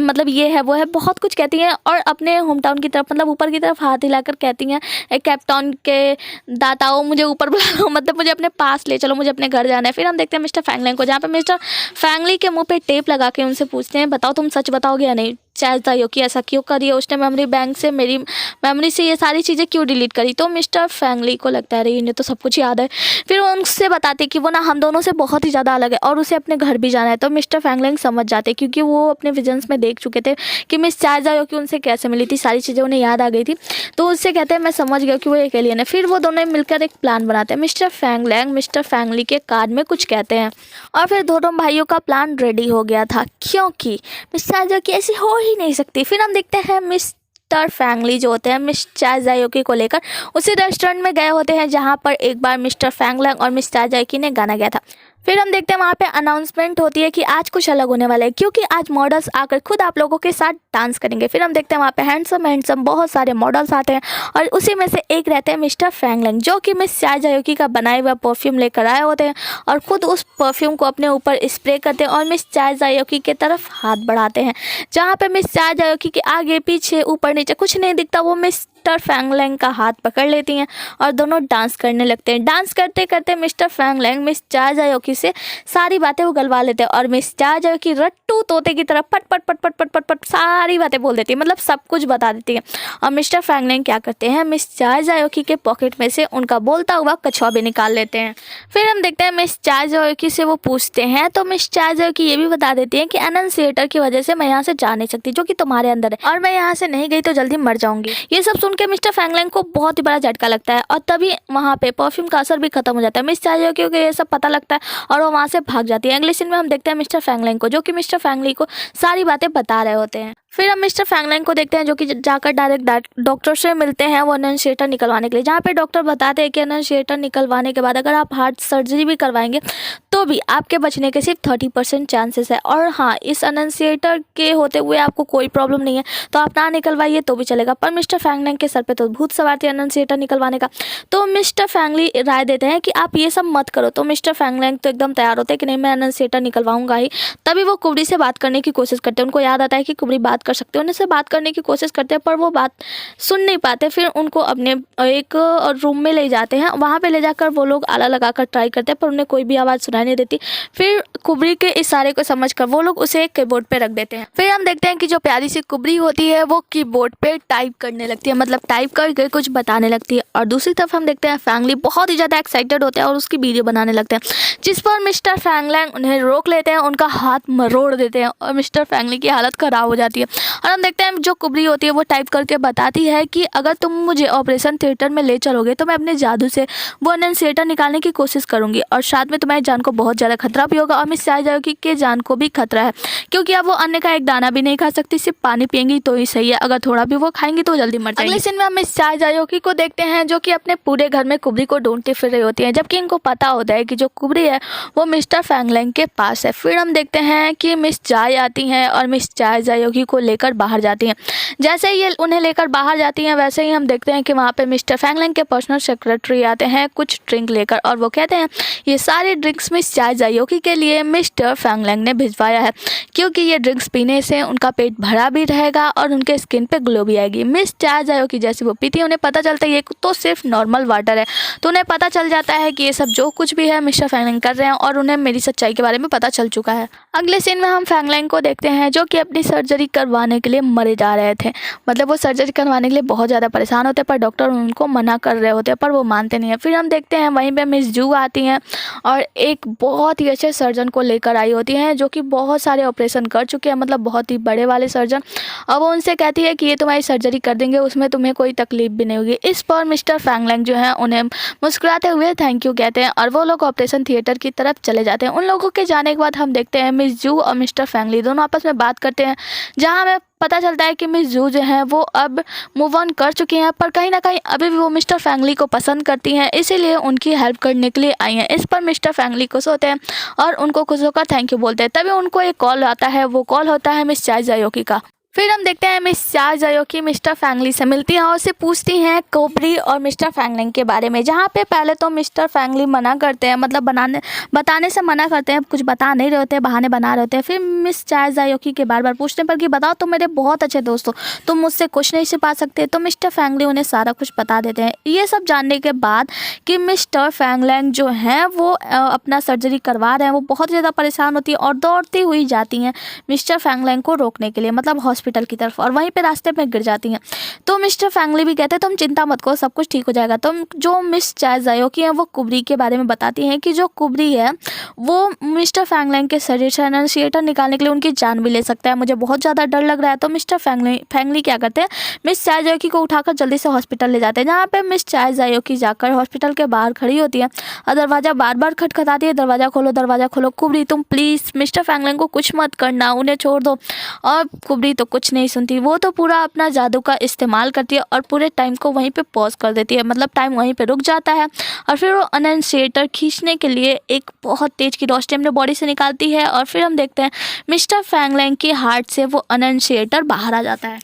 मतलब ये है वो है, बहुत कुछ कहती हैं। और अपने होम टाउन की तरफ मतलब ऊपर की तरफ हाथ हिलाकर कहती हैं, एक कैप्टन के दाताओं मुझे ऊपर बुला लो, मतलब मुझे अपने पास ले चलो, मुझे अपने घर जाना है। फिर हम देखते हैं मिस्टर फैंगलैंग को, जहाँ पे मिस्टर फैंगली के मुंह पे टेप लगा के उनसे पूछते हैं, बताओ तुम सच बताओगे या नहीं, चाय जायोकी ऐसा क्यों करी है, उसने मेमोरी बैंक से मेरी मेमोरी से ये सारी चीज़ें क्यों डिलीट करी। तो मिस्टर फैंगली को लगता है इन्हें तो सब कुछ याद है। फिर वो उनसे बताते कि वो ना हम दोनों से बहुत ही ज़्यादा अलग है और उसे अपने घर भी जाना है। तो मिस्टर फैंगलैंग समझ जाते क्योंकि वो अपने विजन्स में देख चुके थे कि मिस चाय जायोकी उनसे कैसे मिली थी, सारी चीज़ें उन्हें याद आ गई थी। तो उससे कहते हैं मैं समझ गया कि वो एक एलियन है। फिर वो दोनों मिलकर एक प्लान बनाते हैं। मिस्टर फैंगलैंग मिस्टर फैंगली के कान में कुछ कहते हैं और फिर दोनों भाइयों का प्लान रेडी हो गया था, क्योंकि मिस चाय जायोकी ऐसी हो ही नहीं सकती। फिर हम देखते हैं मिस्टर फैंगली जो होते हैं मिस चाय जायोकी को लेकर उसी रेस्टोरेंट में गए होते हैं जहां पर एक बार मिस्टर फैंगलैंग और मिस चाय जायोकी ने गाना गाया था। फिर हम देखते हैं वहाँ पे अनाउंसमेंट होती है कि आज कुछ अलग होने वाला है, क्योंकि आज मॉडल्स आकर खुद आप लोगों के साथ डांस करेंगे। फिर हम देखते हैं वहाँ पे हैंडसम बहुत सारे मॉडल्स आते हैं और उसी में से एक रहते हैं मिस्टर फैंगलैंग, जो कि मिस चाय जायोकी का बनाया हुआ परफ्यूम लेकर आए होते हैं और खुद उस परफ्यूम को अपने ऊपर स्प्रे करते हैं और मिस चाय जायोकी की तरफ हाथ बढ़ाते हैं। जहाँ पे मिस चाय जायोकी के आगे पीछे ऊपर नीचे कुछ नहीं दिखता, वो मिस्टर फैंगलैंग का हाथ पकड़ लेती हैं और दोनों डांस करने लगते हैं। डांस करते करते मिस्टर फैंगलैंग मिस चाय जायोकी से सारी बातें वो गलवा लेते हैं और मिस चाय जायोकी रट्टू तोते की तरह पट पट पट पट पट पट पट सारी बातें बोल देती है, मतलब सब कुछ बता देती है। और मिस्टर फैंगलैंग क्या करते हैं, मिस चाय जायोकी के पॉकेट में से उनका बोलता हुआ कछुआ भी निकाल लेते हैं। फिर हम देखते हैं मिस चाय जायोकी से वो पूछते हैं, तो मिस चाय जायोकी ये भी बता देती है कि एनन्सिएटर की वजह से मैं यहाँ से जा नहीं सकती, जो कि तुम्हारे अंदर है, और मैं यहाँ से नहीं गई तो जल्दी मर जाऊंगी। ये सब सुन के मिस्टर फैंगलैंग को बहुत ही बड़ा झटका लगता है और तभी वहाँ पे परफ्यूम का असर भी खत्म हो जाता है। मिस चाय जायोकी को ये सब पता लगता है और वो वहाँ से भाग जाती है। अगले सीन में हम देखते हैं मिस्टर फैंगलैंग को, जो कि मिस्टर फैंगली को सारी बातें बता रहे होते हैं। फिर हम मिस्टर फैंगलैंग को देखते हैं, जो कि जाकर डायरेक्ट डॉक्टर से मिलते हैं वो एनन्सिएटर निकलवाने के लिए, जहाँ पे डॉक्टर बताते हैं कि एनन्सिएटर निकलवाने के बाद अगर आप हार्ट सर्जरी भी करवाएंगे तो भी आपके बचने के सिर्फ 30% चांसेस है। और हाँ, इस एनन्सिएटर के होते हुए आपको कोई प्रॉब्लम नहीं है तो आप ना निकलवाइए तो भी चलेगा। पर मिस्टर फैंगलैंग के सर पे तो भूत सवार थी एनन्सिएटर निकलवाने का, तो मिस्टर फैंगली राय देते हैं कि आप ये सब मत करो। तो मिस्टर फैंगलैंग तो एकदम तैयार होते हैं कि नहीं, मैं एनन्सिएटर निकलवाऊंगा ही। तभी वो कुबड़ी से बात करने की कोशिश करते हैं, उनको याद आता है कि कुबड़ी बात कर सकते हैं, उनसे बात करने की कोशिश करते हैं पर वो बात सुन नहीं पाते। फिर उनको अपने एक रूम में ले जाते हैं, वहाँ पे ले जाकर वो लोग आला लगाकर ट्राई करते हैं पर उन्हें कोई भी आवाज़ सुनाई नहीं देती। फिर कुबरी के इशारे को समझकर वो लोग उसे कीबोर्ड पे रख देते हैं। फिर हम देखते हैं कि जो प्यारी सी कुबरी होती है वो कीबोर्ड पे टाइप करने लगती है, मतलब टाइप करके कुछ बताने लगती है। और दूसरी तरफ हम देखते हैं फैंगली बहुत ही ज़्यादा एक्साइटेड होते हैं और उसकी वीडियो बनाने लगते हैं, जिस पर मिस्टर फैंगलैंग उन्हें रोक लेते हैं, उनका हाथ मरोड़ देते हैं और मिस्टर फैंगली की हालत ख़राब हो जाती है। और हम देखते हैं जो कुबरी होती है वो टाइप करके बताती है कि अगर तुम मुझे ऑपरेशन थिएटर में ले चलोगे तो मैं अपने जादू से वो अनंसिएटर निकालने की कोशिश करूंगी और साथ में तुम्हारी जान को बहुत ज़्यादा खतरा भी होगा और मिस चायजायोकी के जान को भी खतरा है, क्योंकि अब वो अन्न का एक दाना भी नहीं खा सकती, सिर्फ पानी पियेंगी तो ही सही है, अगर थोड़ा भी वो खाएंगी तो जल्दी मर जाएंगी। अगले सीन में हम मिस चायजायोकी को देखते हैं जो कि अपने पूरे घर में कुबरी को ढूंढती फिर रही होती है, जबकि इनको पता होता है कि जो कुबरी है वो मिस्टर फैंगलैंग के पास है। फिर हम देखते हैं कि मिस चाय आती हैं और मिस चायजायोकी को लेकर बाहर जाती हैं। जैसे ही ये उन्हें लेकर बाहर जाती हैं वैसे ही हम देखते हैं कि वहाँ पे मिस्टर फैंगलैंग के पर्सनल सेक्रेटरी आते हैं कुछ ड्रिंक लेकर और वो कहते हैं ये सारे ड्रिंक्स मिस चायजायोकी के लिए मिस्टर फैंगलैंग ने भिजवाया है, क्योंकि ये ड्रिंक्स पीने से उनका पेट भरा भी रहेगा और उनके स्किन पे ग्लो भी आएगी। मिस चायजायोकी जैसे वो पीती है उन्हें पता चलता है ये तो सिर्फ नॉर्मल वाटर है, तो उन्हें पता चल जाता है कि ये सब जो कुछ भी है मिस्टर फैंगलैंग कर रहे हैं और उन्हें मेरी सच्चाई के बारे में पता चल चुका है। अगले सीन में हम फैंगलैंग को देखते हैं जो कि अपनी सर्जरी करवाने के लिए मरे जा रहे थे, मतलब वो सर्जरी करवाने के लिए बहुत ज़्यादा परेशान होते हैं पर डॉक्टर उनको मना कर रहे होते हैं पर वो मानते नहीं है। फिर हम देखते हैं वहीं पे मिस जू आती हैं और एक बहुत ही अच्छे सर्जन को लेकर आई होती हैं जो कि बहुत सारे ऑपरेशन कर चुके हैं, मतलब बहुत ही बड़े वाले सर्जन, और वो उनसे कहती है कि ये तुम्हारी सर्जरी कर देंगे, उसमें तुम्हें कोई तकलीफ भी नहीं होगी। इस पर मिस्टर फैंगलैंग जो है उन्हें मुस्कुराते हुए थैंक यू कहते हैं और वो लोग ऑपरेशन थिएटर की तरफ चले जाते हैं। उन लोगों के जाने के बाद हम देखते हैं मिस जू और मिस्टर फैंगली दोनों आपस में बात करते हैं, जहाँ हमें पता चलता है कि मिस जू जो हैं वो अब मूव ऑन कर चुकी हैं, पर कहीं ना कहीं अभी भी वो मिस्टर फैंगली को पसंद करती हैं, इसीलिए उनकी हेल्प करने के लिए आई हैं। इस पर मिस्टर फैंगली खुश होते हैं और उनको खुश होकर थैंक यू बोलते हैं। तभी उनको एक कॉल आता है, वो कॉल होता है मिस चायजायोकी का। फिर हम देखते हैं मिस चायजायोकी मिस्टर फैंगली से मिलती हैं और उससे पूछती हैं कुबरी और मिस्टर फैंगलैंग के बारे में, जहाँ पे पहले तो मिस्टर फैंगली मना करते हैं, मतलब बताने से मना करते हैं, कुछ बता नहीं रहे होते हैं, बहाने बना रहे होते हैं। फिर मिस चायजायोकी के बार बार पूछने पर कि बताओ तुम मेरे बहुत अच्छे दोस्त हो, तुम मुझसे कुछ नहीं छिपा सकते, तो मिस्टर फैंगली उन्हें सारा कुछ बता देते हैं। ये सब जानने के बाद कि मिस्टर फैंगलैंग जो हैं वो अपना सर्जरी करवा रहे हैं, वो बहुत ज़्यादा परेशान होती है और दौड़ती हुई जाती हैं मिस्टर फैंगलैंग को रोकने के लिए, मतलब हॉस्पिटल की तरफ, और वहीं पे रास्ते में गिर जाती हैं। तो मिस्टर फैंगली भी कहते हैं तुम चिंता मत करो, सब कुछ ठीक हो जाएगा। तो जो मिस चायजायोकी हैं वो कुबरी के बारे में बताती हैं कि जो कुबरी है वो मिस्टर फैंगलैंग के शरीर से अनंसिएटर निकालने के लिए उनकी जान भी ले सकता है, मुझे बहुत ज़्यादा डर लग रहा है। तो मिस्टर फैंगली क्या करते हैं, मिस चायजायोकी को उठाकर जल्दी से हॉस्पिटल ले जाते हैं, जहाँ पे मिस चायजायोकी जाकर हॉस्पिटल के बाहर खड़ी होती है और दरवाज़ा बार बार खटखटाती है, दरवाज़ा खोलो कुबरी, तुम प्लीज़ मिस्टर फैंगलैंग को कुछ मत करना, उन्हें छोड़ दो। और कुबरी तो कुछ नहीं सुनती, वो तो पूरा अपना जादू का इस्तेमाल करती है और पूरे टाइम को वहीं पे पॉज कर देती है, मतलब टाइम वहीं पे रुक जाता है। और फिर वो अनंसिएटर खींचने के लिए एक बहुत तेज की रोशनी अपने बॉडी से निकालती है और फिर हम देखते हैं मिस्टर फैंगलैंग के हार्ट से वो अनंसिएटर बाहर आ जाता है।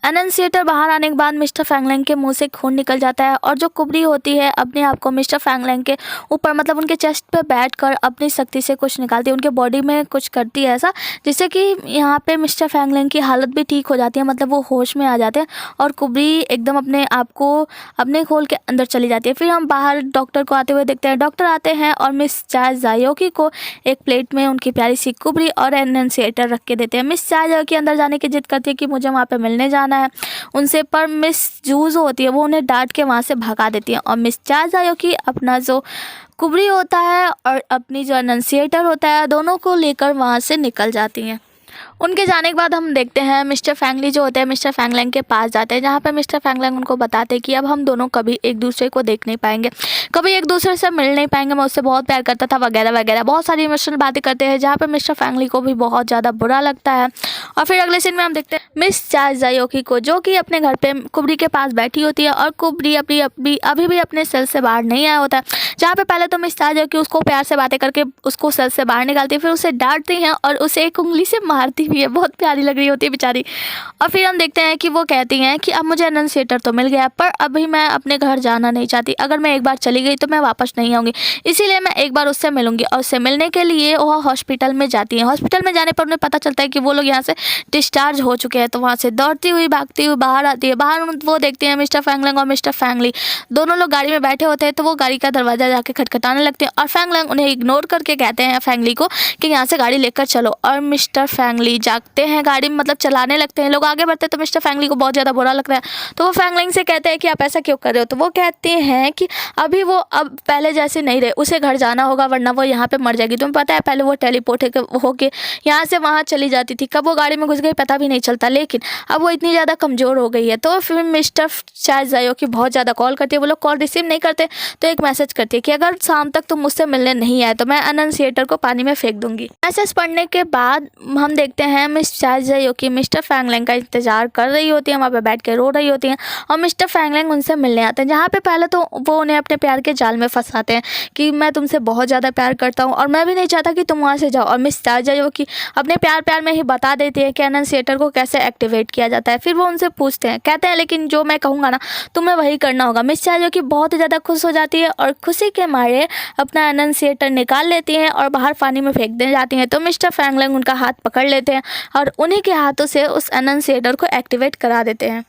अनंसिएटर बाहर आने के बाद मिस्टर फैंगलैंग के मुंह से खून निकल जाता है और जो कुबरी होती है अपने आप को मिस्टर फैंगलैंग के ऊपर, मतलब उनके चेस्ट पे बैठकर अपनी शक्ति से कुछ निकालती है, उनके बॉडी में कुछ करती है ऐसा जिससे कि यहाँ पे मिस्टर फैंगलैंग की हालत भी ठीक हो जाती है, मतलब वो होश में आ जाते हैं और कुबरी एकदम अपने आप को अपने खोल के अंदर चली जाती है। फिर हम बाहर डॉक्टर को आते हुए देखते हैं, डॉक्टर आते हैं और मिस चायजायोकी को एक प्लेट में उनकी प्यारी सी कुबरी और अनंसिएटर रख के देते हैं। मिस चायजायोकी अंदर जाने की जिद करती है कि मुझे वहाँ पर मिलने जाना है उनसे, पर मिस जूज होती है वो उन्हें डांट के वहाँ से भगा देती है और मिस चायजायोकी अपना जो कुबरी होता है और अपनी जो अनंसिएटर होता है दोनों को लेकर वहाँ से निकल जाती हैं। उनके जाने के बाद हम देखते हैं मिस्टर फैंगली जो होते हैं मिस्टर फैंगलैंग के पास जाते हैं, जहाँ पे मिस्टर फैंगलैंग उनको बताते हैं कि अब हम दोनों कभी एक दूसरे को देख नहीं पाएंगे, कभी एक दूसरे से मिल नहीं पाएंगे, मैं उससे बहुत प्यार करता था वगैरह वगैरह, बहुत सारी इमोशनल बातें करते हैं, जहाँ पे मिस्टर फैंगली को भी बहुत ज़्यादा बुरा लगता है। और फिर अगले सीन में हम देखते हैं मिस चायजायोकी को जो कि अपने घर पे कुबरी के पास बैठी होती है और कुबरी अभी भी अपने सेल से बाहर नहीं आया होता है, जहाँ पे पहले तो मिस चायजायोकी उसको प्यार से बातें करके उसको सेल से बाहर निकालती है, फिर उसे डांटती हैं और उसे एक उंगली से मारती हुई है, बहुत प्यारी लग रही होती है बेचारी। और फिर हम देखते हैं कि वो कहती हैं कि अब मुझे अनंसिएटर तो मिल गया, पर अभी मैं अपने घर जाना नहीं चाहती। अगर मैं एक बार चली गई तो मैं वापस नहीं आऊँगी, इसीलिए मैं एक बार उससे मिलूंगी। और उससे मिलने के लिए वो हॉस्पिटल में जाती हैं। हॉस्पिटल में जाने पर उन्हें पता चलता है कि वो लोग यहाँ से डिस्चार्ज हो चुके हैं। तो वहाँ से दौड़ती हुई भागती हुई बाहर आती है। बाहर वो देखते हैं मिस्टर फैंगलैंग और मिस्टर फैंगली दोनों लोग गाड़ी में बैठे होते हैं। तो वो गाड़ी का दरवाजा जाके खटखटाने लगते हैं और फैंगलैंग उन्हें इग्नोर करके कहते हैं फैंगली को कि यहाँ से गाड़ी लेकर चलो। और मिस्टर फैंगली जागते हैं गाड़ी में, मतलब चलाने लगते हैं। लोग आगे बढ़ते हैं तो मिस्टर फैंगली को बहुत ज़्यादा बुरा लगता है। तो वो फैंगलैंग से कहते हैं कि आप ऐसा क्यों कर रहे हो। तो वो कहते हैं कि अभी वो अब पहले जैसे नहीं रहे, उसे घर जाना होगा वरना वो यहाँ पे मर जाएगी। तुम्हें पता है पहले वो टेलीपोर्ट होके यहाँ से वहाँ चली जाती थी, कब वो गाड़ी में घुस गई पता भी नहीं चलता, लेकिन अब वो इतनी ज़्यादा कमज़ोर हो गई है। तो फिर मिस्टर चाय जायो की बहुत ज़्यादा कॉल करती है। वो लोग कॉल रिसीव नहीं करते तो एक मैसेज करती है कि अगर शाम तक तुम मुझसे मिलने नहीं आए तो मैं अनंसिएटर को पानी में फेंक दूंगी। मैसेज पढ़ने के बाद हम देखते हैं मिस चाय जायो की मिस्टर फैंगलैंग का इंतजार कर रही होती है, वहाँ पे बैठ के रो रही होती हैं। और मिस्टर फैंगलैंग उनसे मिलने आते हैं, जहाँ पे पहले तो वो उन्हें अपने प्यार के जाल में फंसाते हैं कि मैं तुमसे बहुत ज़्यादा प्यार करता हूँ और मैं भी नहीं चाहता कि तुम वहाँ से जाओ। और मिस चाय जायो की अपने प्यार में ही बता देती है कि अनंसिएटर को कैसे एक्टिवेट किया जाता है। फिर वो उनसे पूछते हैं, कहते हैं लेकिन जो मैं कहूँगा ना तुम्हें वही करना होगा। मिस चाय जायो की बहुत ज़्यादा खुश हो जाती है और खुशी के मारे अपना अनंसिएटर निकाल लेती हैं और बाहर पानी में फेंक दे जाती हैं। तो मिस्टर फैंगलैंग उनका हाथ पकड़ लेते हैं और उन्हीं के हाथों से उस अनंसिएटर को एक्टिवेट करा देते हैं।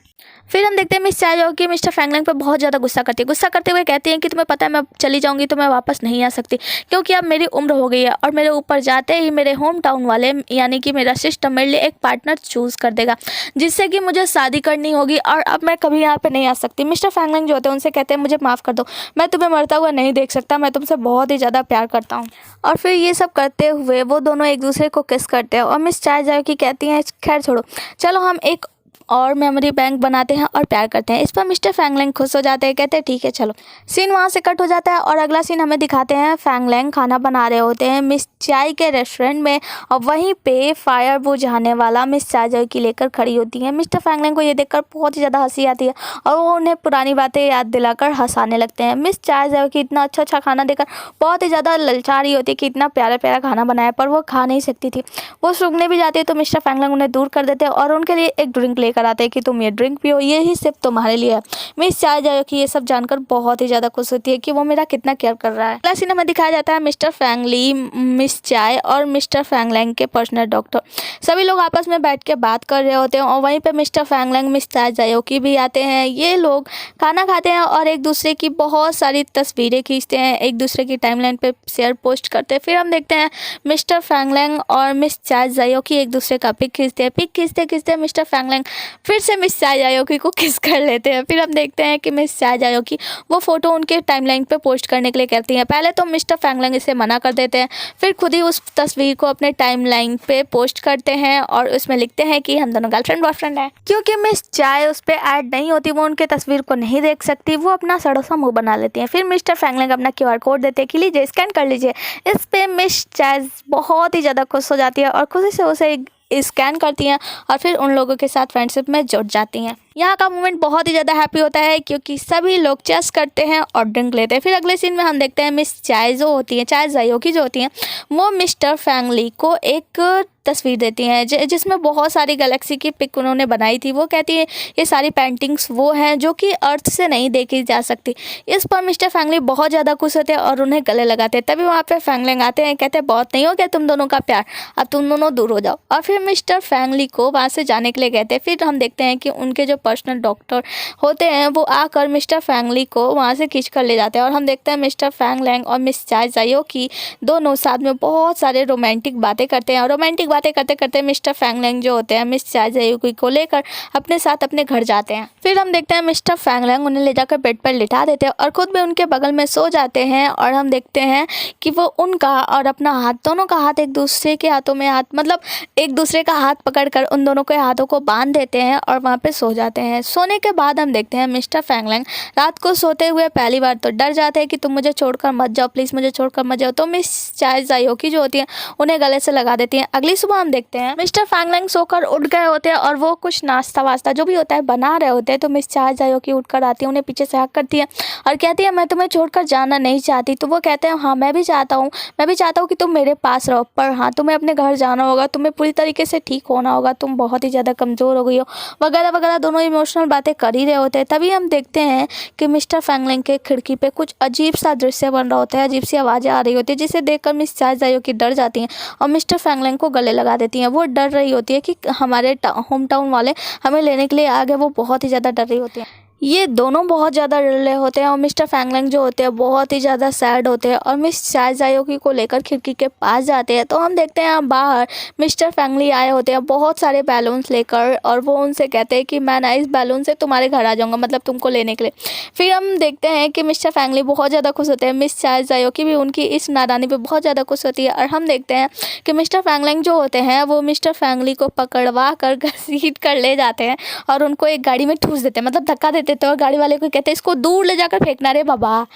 फिर हम देखते हैं मिस चाय जायो की मिस्टर फैंगलैंग पर बहुत ज़्यादा गुस्सा करती है। गुस्सा करते हुए कहती हैं कि तुम्हें पता है मैं चली जाऊंगी तो मैं वापस नहीं आ सकती, क्योंकि अब मेरी उम्र हो गई है और मेरे ऊपर जाते ही मेरे होम टाउन वाले यानी कि मेरा सिस्टम मेरे लिए एक पार्टनर चूज़ कर देगा जिससे कि मुझे शादी करनी होगी और अब मैं कभी यहाँ पर नहीं आ सकती। मिस्टर फैंगलैंग जो होते हैं उनसे कहते हैं मुझे माफ़ कर दो, मैं तुम्हें मरता हुआ नहीं देख सकता, मैं तुमसे बहुत ही ज़्यादा प्यार करता हूँ। और फिर ये सब करते हुए वो दोनों एक दूसरे को किस करते हैं और मिस चाय जायो की कहती हैं खैर छोड़ो, चलो हम एक और मेमोरी बैंक बनाते हैं और प्यार करते हैं। इस पर मिस्टर फैंगलैंग खुश हो जाते हैं, कहते हैं ठीक है चलो। सीन वहाँ से कट हो जाता है और अगला सीन हमें दिखाते हैं फैंगलैंग खाना बना रहे होते हैं मिस चाय के रेस्टोरेंट में और वहीं पे फायर बुझाने वाला मिस चाय जायो की लेकर खड़ी होती है। मिस्टर फैंगलैंग को ये देखकर बहुत ही ज़्यादा हंसी आती है और वो उन्हें पुरानी बातें याद दिलाकर हंसाने लगते हैं। मिस चाय जायो की इतना अच्छा खाना देकर बहुत ही ज़्यादा ललचा रही होती है कि इतना प्यारा खाना बनाया, पर वो खा नहीं सकती थी। वो सूंघने भी जाती है तो मिस्टर फैंगलैंग उन्हें दूर कर देते हैं और उनके लिए एक ड्रिंक लेकर आते हैं कि तुम ये ड्रिंक पियो, ये ही सिर्फ तुम्हारे लिए है। मिस चाय जायो की ये सब जानकर बहुत ही ज़्यादा खुश होती है कि वो मेरा कितना केयर कर रहा है। अगला सीन हमें दिखाया जाता है मिस्टर फैंगली, मिस चाय और मिस्टर फैंगलैंग के पर्सनल डॉक्टर सभी लोग आपस में बैठ के बात कर रहे होते हैं और वहीं पे मिस्टर फैंगलैंग मिस चाय जायो की भी आते हैं। ये लोग खाना खाते हैं और एक दूसरे की बहुत सारी तस्वीरें खींचते हैं, एक दूसरे की टाइमलाइन पे शेयर पोस्ट करते हैं। फिर हम देखते हैं मिस्टर फैंगलैंग और मिस चाय जायो की एक दूसरे का पिक खींचते हैं। पिक खींचते मिस्टर फैंगलैंग फिर से मिस चाय जायो की को किस कर लेते हैं। फिर हम देखते हैं कि मिस चाय जायो की वो फ़ोटो उनके टाइमलाइन पे पोस्ट करने के लिए कहती हैं। पहले तो मिस्टर फैंगलैंग इसे मना कर देते हैं, फिर खुद ही उस तस्वीर को अपने टाइमलाइन पे पोस्ट करते हैं और उसमें लिखते हैं कि हम दोनों गर्लफ्रेंड बॉयफ्रेंड हैं। क्योंकि मिस चाय उस पर ऐड नहीं होती, वो उनके तस्वीर को नहीं देख सकती, वो अपना सड़ों सा मुँह बना लेती हैं। फिर मिस्टर फैंगलैंग अपना QR कोड देते हैं कि लीजिए स्कैन कर लीजिए। इस पर मिस चाय बहुत ही ज़्यादा खुश हो जाती है और खुशी से उसे स्कैन करती हैं और फिर उन लोगों के साथ फ्रेंडशिप में जुड़ जाती हैं। यहाँ का मोमेंट बहुत ही ज़्यादा हैप्पी होता है क्योंकि सभी लोग चेस करते हैं और ड्रिंक लेते हैं। फिर अगले सीन में हम देखते हैं मिस चाय जो होती हैं, चाय जायो की जो होती हैं, वो मिस्टर फैंगली को एक तस्वीर देती हैं जिसमें बहुत सारी गैलेक्सी की पिक उन्होंने बनाई थी। वो कहती है ये सारी पेंटिंग्स वो हैं जो कि अर्थ से नहीं देखी जा सकती। इस पर मिस्टर फैंगली बहुत ज़्यादा खुश होते हैं और उन्हें गले लगाते हैं। तभी वहाँ पे फैंगलैंग आते हैं, कहते हैं बहुत नहीं हो गया तुम दोनों का प्यार, अब तुम दोनों दूर हो जाओ। और फिर मिस्टर फैंगली को वहाँ से जाने के लिए कहते हैं। फिर हम देखते हैं कि उनके जो पर्सनल डॉक्टर होते हैं वो आकर मिस्टर फैंगली को वहाँ से खींच कर ले जाते हैं और हम देखते हैं मिस्टर फैंगलैंग और मिस चाय जायो की दोनों साथ में बहुत सारे रोमांटिक बातें करते हैं और रोमांटिक बातें करते करते मिस्टर फैंगलैंग जो होते हैं मिस चाय जायो की को लेकर अपने साथ अपने घर जाते हैं। फिर हम देखते हैं मिस्टर फैंगलैंग उन्हें ले जाकर बेड पर लिटा देते हैं और खुद भी उनके बगल में सो जाते हैं और हम देखते हैं कि वो उनका और अपना हाथ, दोनों का हाथ एक दूसरे के हाथों में हाथ मतलब एक दूसरे का हाथ पकड़कर उन दोनों के हाथों को बांध देते हैं और वहाँ पे सो जाते हैं। जाते हैं। सोने के बाद हम देखते हैं मिस्टर फैंगलैंग रात को सोते हुए पहली बार तो डर जाते हैं कि तुम मुझे छोड़कर मत जाओ, प्लीज़ मुझे छोड़कर मत जाओ। तो मिस चाय जायोकी जो होती है उन्हें गले से लगा देती हैं। अगली सुबह हम देखते हैं मिस्टर फैंगलैंग सोकर उठ गए होते हैं और वो कुछ नाश्ता वास्ता जो भी होता है बना रहे होते हैं। तो मिस चाय जायोकी उठकर आती है, उन्हें पीछे से हक करती है और कहती है मैं तुम्हें छोड़कर जाना नहीं चाहती। तो वो कहते हैं हाँ मैं भी चाहता हूँ कि तुम मेरे पास रहो, पर हाँ तुम्हें अपने घर जाना होगा, तुम्हें पूरी तरीके से ठीक होना होगा, तुम बहुत ही ज़्यादा कमज़ोर हो गई हो, वगैरह वगैरह। दोनों इमोशनल बातें कर ही रहे होते हैं। तभी हम देखते हैं कि मिस्टर फैंगलैंग के खिड़की पे कुछ अजीब सा दृश्य बन रहा होता है, अजीब सी आवाज़ें आ रही होती है जिसे देखकर मिस चाय जायोकी डर जाती हैं और मिस्टर फैंगलैंग को गले लगा देती हैं। वो डर रही होती है कि हमारे होम टाउन वाले हमें लेने के लिए आ गए, वो बहुत ही ज़्यादा डर रही होती है। ये दोनों बहुत ज़्यादा डर रहे होते हैं और मिस्टर फैंगलैंग जो होते हैं बहुत ही ज़्यादा सैड होते हैं और मिस चाय जायोकी को लेकर खिड़की के पास जाते हैं। तो हम देखते हैं बाहर मिस्टर फैंगली आए होते हैं बहुत सारे बैलून्स लेकर और वो उनसे कहते हैं कि मैं ना इस बैलून से तुम्हारे घर आ जाऊँगा, मतलब तुमको लेने के लिए। फिर हम देखते हैं कि मिस्टर फैंगली बहुत ज़्यादा खुश होते हैं, मिस चाय जायोकी भी उनकी इस नादानी पर बहुत ज़्यादा खुश होती है। और हम देखते हैं कि मिस्टर फैंगलैंग जो होते हैं वो मिस्टर फैंगली को पकड़वा कर घसीट कर ले जाते हैं और उनको एक गाड़ी में ठूस देते हैं, मतलब धक्का देते थे और गाड़ी वाले को कहते हैं इसको दूर ले जाकर फेंकना रे बाबा।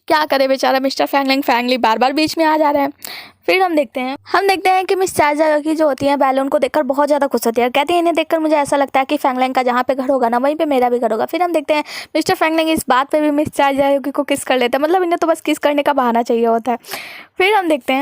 क्या करे बेचारा मिस्टर फैंगली बार बार बीच में आ जा रहे हैं। फिर हम देखते हैं कि मिस चाय जायोकी जो होती है बैलून को देखकर बहुत ज़्यादा खुश होती है, कहती है इन्हें देखकर मुझे ऐसा लगता है कि फैंगलैंग का जहाँ पे घर होगा ना वहीं पे मेरा भी घर होगा। फिर हम देखते हैं मिस्टर फैंगलैंग इस बात पे भी मिस चाय जायोकी को किस कर लेते हैं, मतलब इन्हें तो बस किस करने का बहाना चाहिए होता है। फिर हम देखते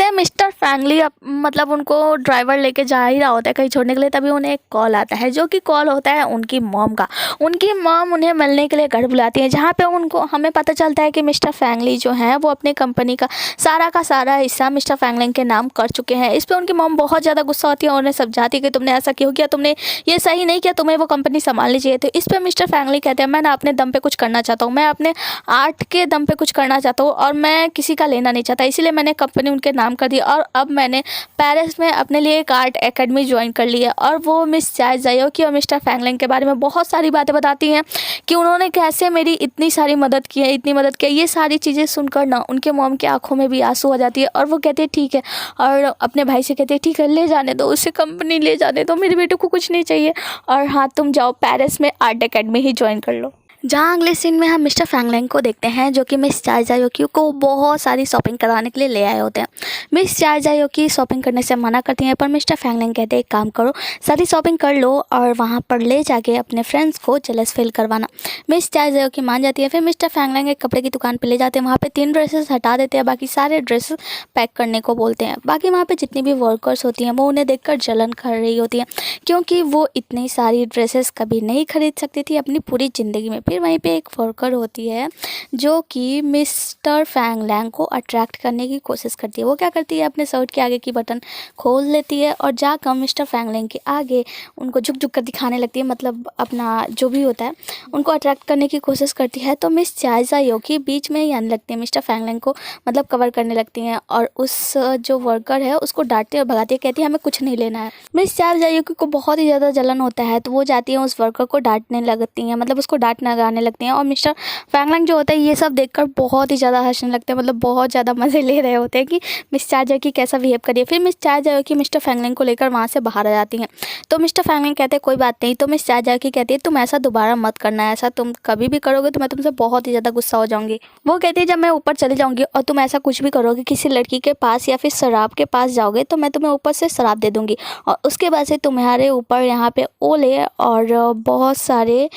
हैं मिस्टर फैंगली मतलब उनको ड्राइवर लेके जा ही रहा होता है कहीं छोड़ने के लिए। तभी उन्हें एक कॉल आता है जो कि कॉल होता है उनकी मॉम का। उनकी मॉम उन्हें मिलने के लिए घर बुलाती है, जहाँ पे उनको हमें पता चलता है कि मिस्टर फैंगली जो है वो अपनी कंपनी का सारा हिस्सा मिस्टर फैंगलैंग के नाम कर चुके हैं। इस पर उनकी मॉम बहुत ज़्यादा गुस्सा होती है और उन्हें समझाती है कि तुमने ऐसा क्यों किया, तुमने ये सही नहीं किया, तुम्हें वो कंपनी संभालनी चाहिए थी। इस पर मिस्टर फैंगली कहते हैं मैं ना अपने दम पे कुछ करना चाहता हूँ, मैं अपने आर्ट के दम पे कुछ करना चाहता हूँ और मैं किसी का लेना नहीं चाहता, इसीलिए मैंने कंपनी उनके नाम कर दी और अब मैंने पेरिस में अपने लिए एक आर्ट एकेडमी ज्वाइन कर ली है। और वो मिस चाय जायोकी और मिस्टर फैंगलैंग के बारे में बहुत सारी बातें बताती हैं कि उन्होंने कैसे मेरी इतनी सारी मदद की है, इतनी मदद की है। ये सारी चीज़ें सुनकर ना उनके मॉम की आंखों में भी आंसू आ जाती है और वो कहती है ठीक है, और अपने भाई से कहती है ठीक है ले जाने दो उसे, कंपनी ले जाने दो, मेरे बेटे को कुछ नहीं चाहिए और हाँ तुम जाओ पेरिस में आर्ट एकेडमी ही ज्वाइन कर लो। जहाँ अगले सीन में हम मिस्टर फैंगलैंग को देखते हैं जो कि मिस चाय जायोकी को बहुत सारी शॉपिंग कराने के लिए ले आए होते हैं। मिस चाय जायोकी शॉपिंग करने से मना करती हैं पर मिस्टर फैंगलैंग कहते हैं एक काम करो, सारी शॉपिंग कर लो और वहाँ पर ले जाके अपने फ्रेंड्स को जेलस फील करवाना। मिस चाय जायोकी मान जाती है। फिर मिस्टर फैंगलैंग एक कपड़े की दुकान पर ले जाते हैं, वहाँ पर 3 ड्रेसेस हटा देते हैं, बाकी सारे ड्रेसेस पैक करने को बोलते हैं। बाकी वहाँ पर जितनी भी वर्कर्स होती हैं वो उन्हें देखकर जलन कर रही होती हैं क्योंकि वो इतनी सारी ड्रेसेस कभी नहीं खरीद सकती थी अपनी पूरी ज़िंदगी में। फिर वहीं पे एक वर्कर होती है जो कि मिस्टर फैंगलैंग को अट्रैक्ट करने की कोशिश करती है। वो क्या करती है अपने शर्ट के आगे की बटन खोल लेती है और जाकर मिस्टर फैंगलैंग के आगे उनको झुक झुक कर दिखाने लगती है, मतलब अपना जो भी होता है उनको अट्रैक्ट करने की कोशिश करती है। तो मिस चाय जायोकी बीच में ही आने लगती है, मिस्टर फैंगलैंग को मतलब कवर करने लगती हैं और उस जो वर्कर है उसको डांटती है और भगाती है, कहती है हमें कुछ नहीं लेना है। मिस चाय जायोकी को बहुत ही ज़्यादा जलन होता है तो वो जाती है उस वर्कर को डांटने लगती हैं, मतलब उसको डांट लगाने लगती हैं और मिस्टर फैंगलैंग जो होता है ये सब देखकर बहुत ही ज़्यादा हंसने लगते हैं, मतलब बहुत ज़्यादा मज़े ले रहे होते हैं कि मिस चाय जायोकी कैसा बिहेव करिए। फिर मिस चाय जायोकी मिस्टर फैंगलैंग को लेकर वहाँ से बाहर आ जाती हैं। तो मिस्टर फैंगलैंग कहते हैं कोई बात नहीं। तो मिस चाय जायोकी कहती है तुम ऐसा दोबारा मत करना, ऐसा तुम कभी भी करोगे तो मैं तुमसे बहुत ही ज़्यादा गुस्सा हो जाऊँगी। वो कहती है जब मैं ऊपर चली जाऊँगी और तुम ऐसा कुछ भी करोगे, किसी लड़की के पास या फिर शराब के पास जाओगे तो मैं तुम्हें ऊपर से शराब दे दूँगी और उसके बाद से तुम्हारे ऊपर यहाँ पे ओले और बहुत सारे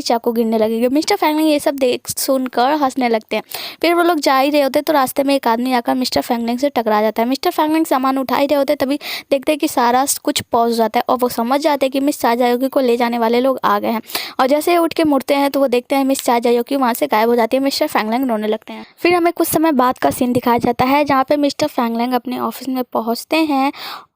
चाकू गिरने लगेंगे। मिस्टर फैंगलैंग ये सब देख सुनकर हंसने लगते हैं। फिर वो लोग जा ही रहे होते तो रास्ते में एक आदमी आकर मिस्टर फैंगलैंग से टकरा जाता है। मिस्टर फैंगलैंग सामान उठा ही रहे होते तभी देखते हैं कि सारा कुछ पहुंच जाता है और वो समझ जाते हैं कि मिस चाय जायोकी को ले जाने वाले लोग आ गए हैं और जैसे उठ के मुड़ते हैं तो वो देखते हैं मिस चाय जायोकी वहाँ से गायब हो जाती है। मिस्टर फैंगलैंग रोने लगते हैं। फिर हमें कुछ समय बाद का सीन दिखाया जाता है जहाँ पे मिस्टर फैंगलैंग अपने ऑफिस में पहुँचते हैं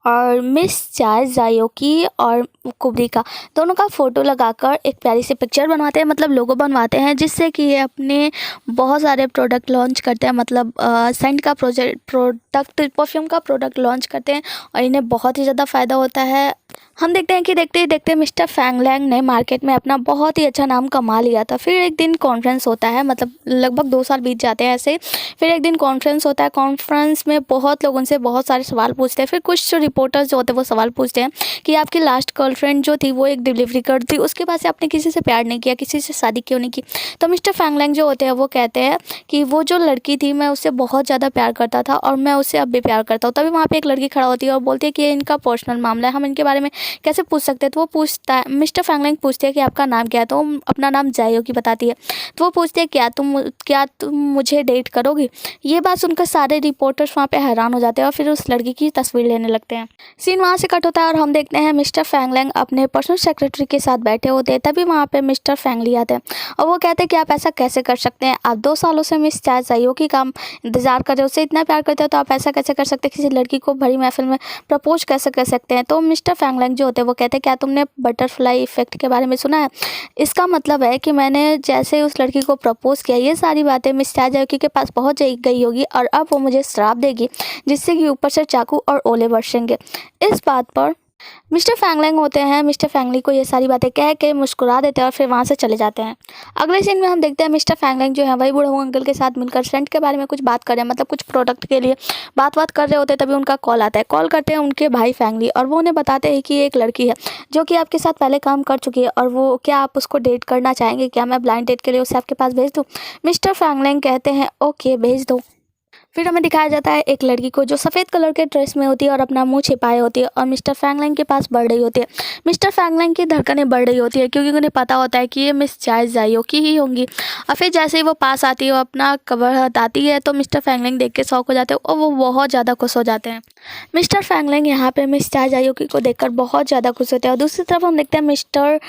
और मिस चाय जायोकी और कुब्रिका दोनों का फ़ोटो लगाकर एक प्यारी सी पिक्चर बनवाते हैं, मतलब लोगो बनवाते हैं, जिससे कि ये अपने बहुत सारे प्रोडक्ट लॉन्च करते हैं, मतलब सेंट का परफ्यूम का प्रोडक्ट लॉन्च करते हैं और इन्हें बहुत ही ज़्यादा फ़ायदा होता है। हम देखते हैं कि देखते ही देखते मिस्टर फैंग लैंग ने मार्केट में अपना बहुत ही अच्छा नाम कमा लिया था। फिर एक दिन कॉन्फ्रेंस होता है, मतलब लगभग 2 साल बीत जाते हैं ऐसे। फिर एक दिन कॉन्फ्रेंस होता है, कॉन्फ्रेंस में बहुत लोगों से बहुत सारे सवाल पूछते हैं। फिर कुछ जो रिपोर्टर्स जो होते हैं वो सवाल पूछते हैं कि आपकी लास्ट गर्लफ्रेंड जो थी वो एक डिलीवरी गर्ल थी, उसके बाद से आपने किसी से प्यार नहीं किया, किसी से शादी क्यों नहीं की? तो मिस्टर फैंग लैंग जो होते हैं वो कहते हैं कि वो जो लड़की थी मैं उससे बहुत ज़्यादा प्यार करता था और मैं उससे अब भी प्यार करता हूँ। तभी वहाँ पर एक लड़की खड़ा होती है और बोलती है कि ये इनका पर्सनल मामला है, हम इनके बारे में कैसे पूछ सकते हैं? तो वो पूछता है, मिस्टर फैंग लैंग पूछते हैं कि आपका नाम क्या है? तो वो अपना नाम जायो की बताती है। तो वो पूछते हैं क्या तुम मुझे डेट करोगी? ये बात सुनकर सारे रिपोर्टर्स वहाँ पे हैरान हो जाते हैं और फिर उस लड़की की तस्वीर लेने लगते हैं। सीन वहाँ से कट होता है और हम देखते हैं मिस्टर फैंग लैंग अपने पर्सनल सेक्रेटरी के साथ बैठे होते हैं। तभी वहाँ पे मिस्टर फैंग ली आते हैं और वो कहते हैं कि आप ऐसा कैसे कर सकते हैं? आप 2 सालों से मिस चाय जायो की काम इंतजार कर रहे हो, उससे इतना प्यार करते हो तो आप ऐसा कैसे कर सकते हैं? किसी लड़की को भरी महफिल में प्रपोज कैसे कर सकते हैं? तो मिस्टर फैंग लैंग जो होते हैं वो कहते हैं क्या तुमने बटरफ्लाई इफेक्ट के बारे में सुना है? इसका मतलब है कि मैंने जैसे उस लड़की को प्रपोज किया, ये सारी बातें मिस चाजायोकी के पास पहुंच गई होगी और अब वो मुझे श्राप देगी जिससे कि ऊपर से चाकू और ओले बरसेंगे। इस बात पर मिस्टर फैंग लैंग होते हैं, मिस्टर फैंगली को ये सारी बातें कह के मुस्कुरा देते हैं और फिर वहाँ से चले जाते हैं। अगले सीन में हम देखते हैं मिस्टर फैंग लैंग जो है वही बूढ़े अंकल के साथ मिलकर सेंट के बारे में कुछ बात कर रहे हैं, मतलब कुछ प्रोडक्ट के लिए बात कर रहे होते हैं। तभी उनका कॉल आता है, कॉल करते हैं उनके भाई फैंगली और वो उन्हें बताते हैं कि एक लड़की है जो कि आपके साथ पहले काम कर चुकी है और वो क्या आप उसको डेट करना चाहेंगे? क्या मैं ब्लाइंड डेट के लिए उसे आपके पास भेज दूँ? मिस्टर फैंग लैंग कहते हैं ओके भेज दो। फिर हमें दिखाया जाता है एक लड़की को जो सफ़ेद कलर के ड्रेस में होती है और अपना मुंह छिपाए होती है और मिस्टर फैंग लैंग के पास बढ़ रही होती है। मिस्टर फैंग लैंग की धड़कनें बढ़ रही होती है क्योंकि उन्हें पता होता है कि ये मिस चाय जायो की ही होंगी। और फिर जैसे ही वो पास आती है, वो अपना कवर हटाती है तो मिस्टर फैंग लैंग देख के शौक हो जाते हैं और वो बहुत ज़्यादा खुश हो जाते हैं। मिस्टर फैंग लैंग यहाँ पे मिस चाय जायोकी को देखकर बहुत ज़्यादा खुश होते हैं। और दूसरी तरफ हम देखते हैं मिस्टर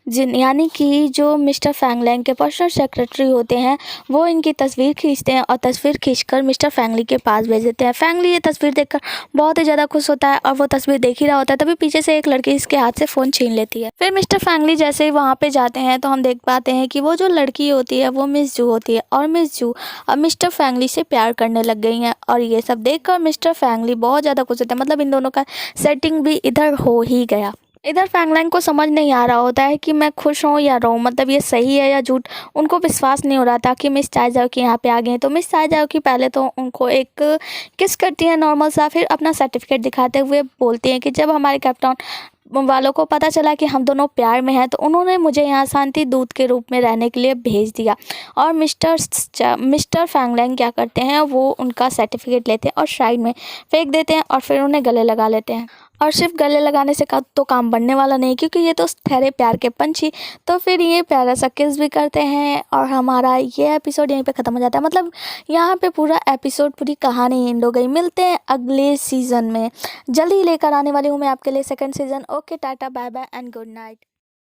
जिन यानी कि जो मिस्टर फैंग लैंग के पर्सनल सेक्रेटरी होते हैं वो इनकी तस्वीर खींचते हैं और तस्वीर खींचकर मिस्टर फैंगली के पास भेज देते हैं। फैंगली ये तस्वीर देखकर बहुत ही ज़्यादा खुश होता है और वो तस्वीर देख ही रहा होता है। तभी पीछे से एक लड़की इसके हाथ से फ़ोन छीन लेती है। फिर मिस्टर फैंगली जैसे ही वहाँ पे जाते हैं तो हम देख पाते हैं कि वो जो लड़की होती है वो मिस जू होती है और मिस जू अब मिस्टर फैंगली से प्यार करने लग गई हैं। और ये सब देखकर मिस्टर फैंगली बहुत ज़्यादा खुश होते हैं, मतलब इन दोनों का सेटिंग भी इधर हो ही गया। इधर फैंग लैंग को समझ नहीं आ रहा होता है कि मैं खुश हूँ या रोऊँ, मतलब ये सही है या झूठ। उनको विश्वास नहीं हो रहा था कि मिस चाय जाओकी यहाँ पे आ गई हैं। तो मिस चाय जाओकी पहले तो उनको एक किस करती है नॉर्मल सा, फिर अपना सर्टिफिकेट दिखाते हुए बोलती हैं कि जब हमारे कैप्टन वालों को पता चला कि हम दोनों प्यार में हैं तो उन्होंने मुझे यहाँ शांति दूत के रूप में रहने के लिए भेज दिया। और मिस्टर फैंग लैंग क्या करते हैं, वो उनका सर्टिफिकेट लेते हैं और साइड में फेंक देते हैं और फिर उन्हें गले लगा लेते हैं। और सिर्फ गले लगाने से तो काम बनने वाला नहीं, क्योंकि ये तो ठहरे प्यार के पंछी। तो फिर ये प्यारा सा किस भी करते हैं और हमारा ये एपिसोड यहीं पे ख़त्म हो जाता है। मतलब यहाँ पे पूरा एपिसोड, पूरी कहानी एंड हो गई। मिलते हैं अगले सीज़न में, जल्दी ही लेकर आने वाली हूँ मैं आपके लिए second season. Okay, tata, bye bye and good night.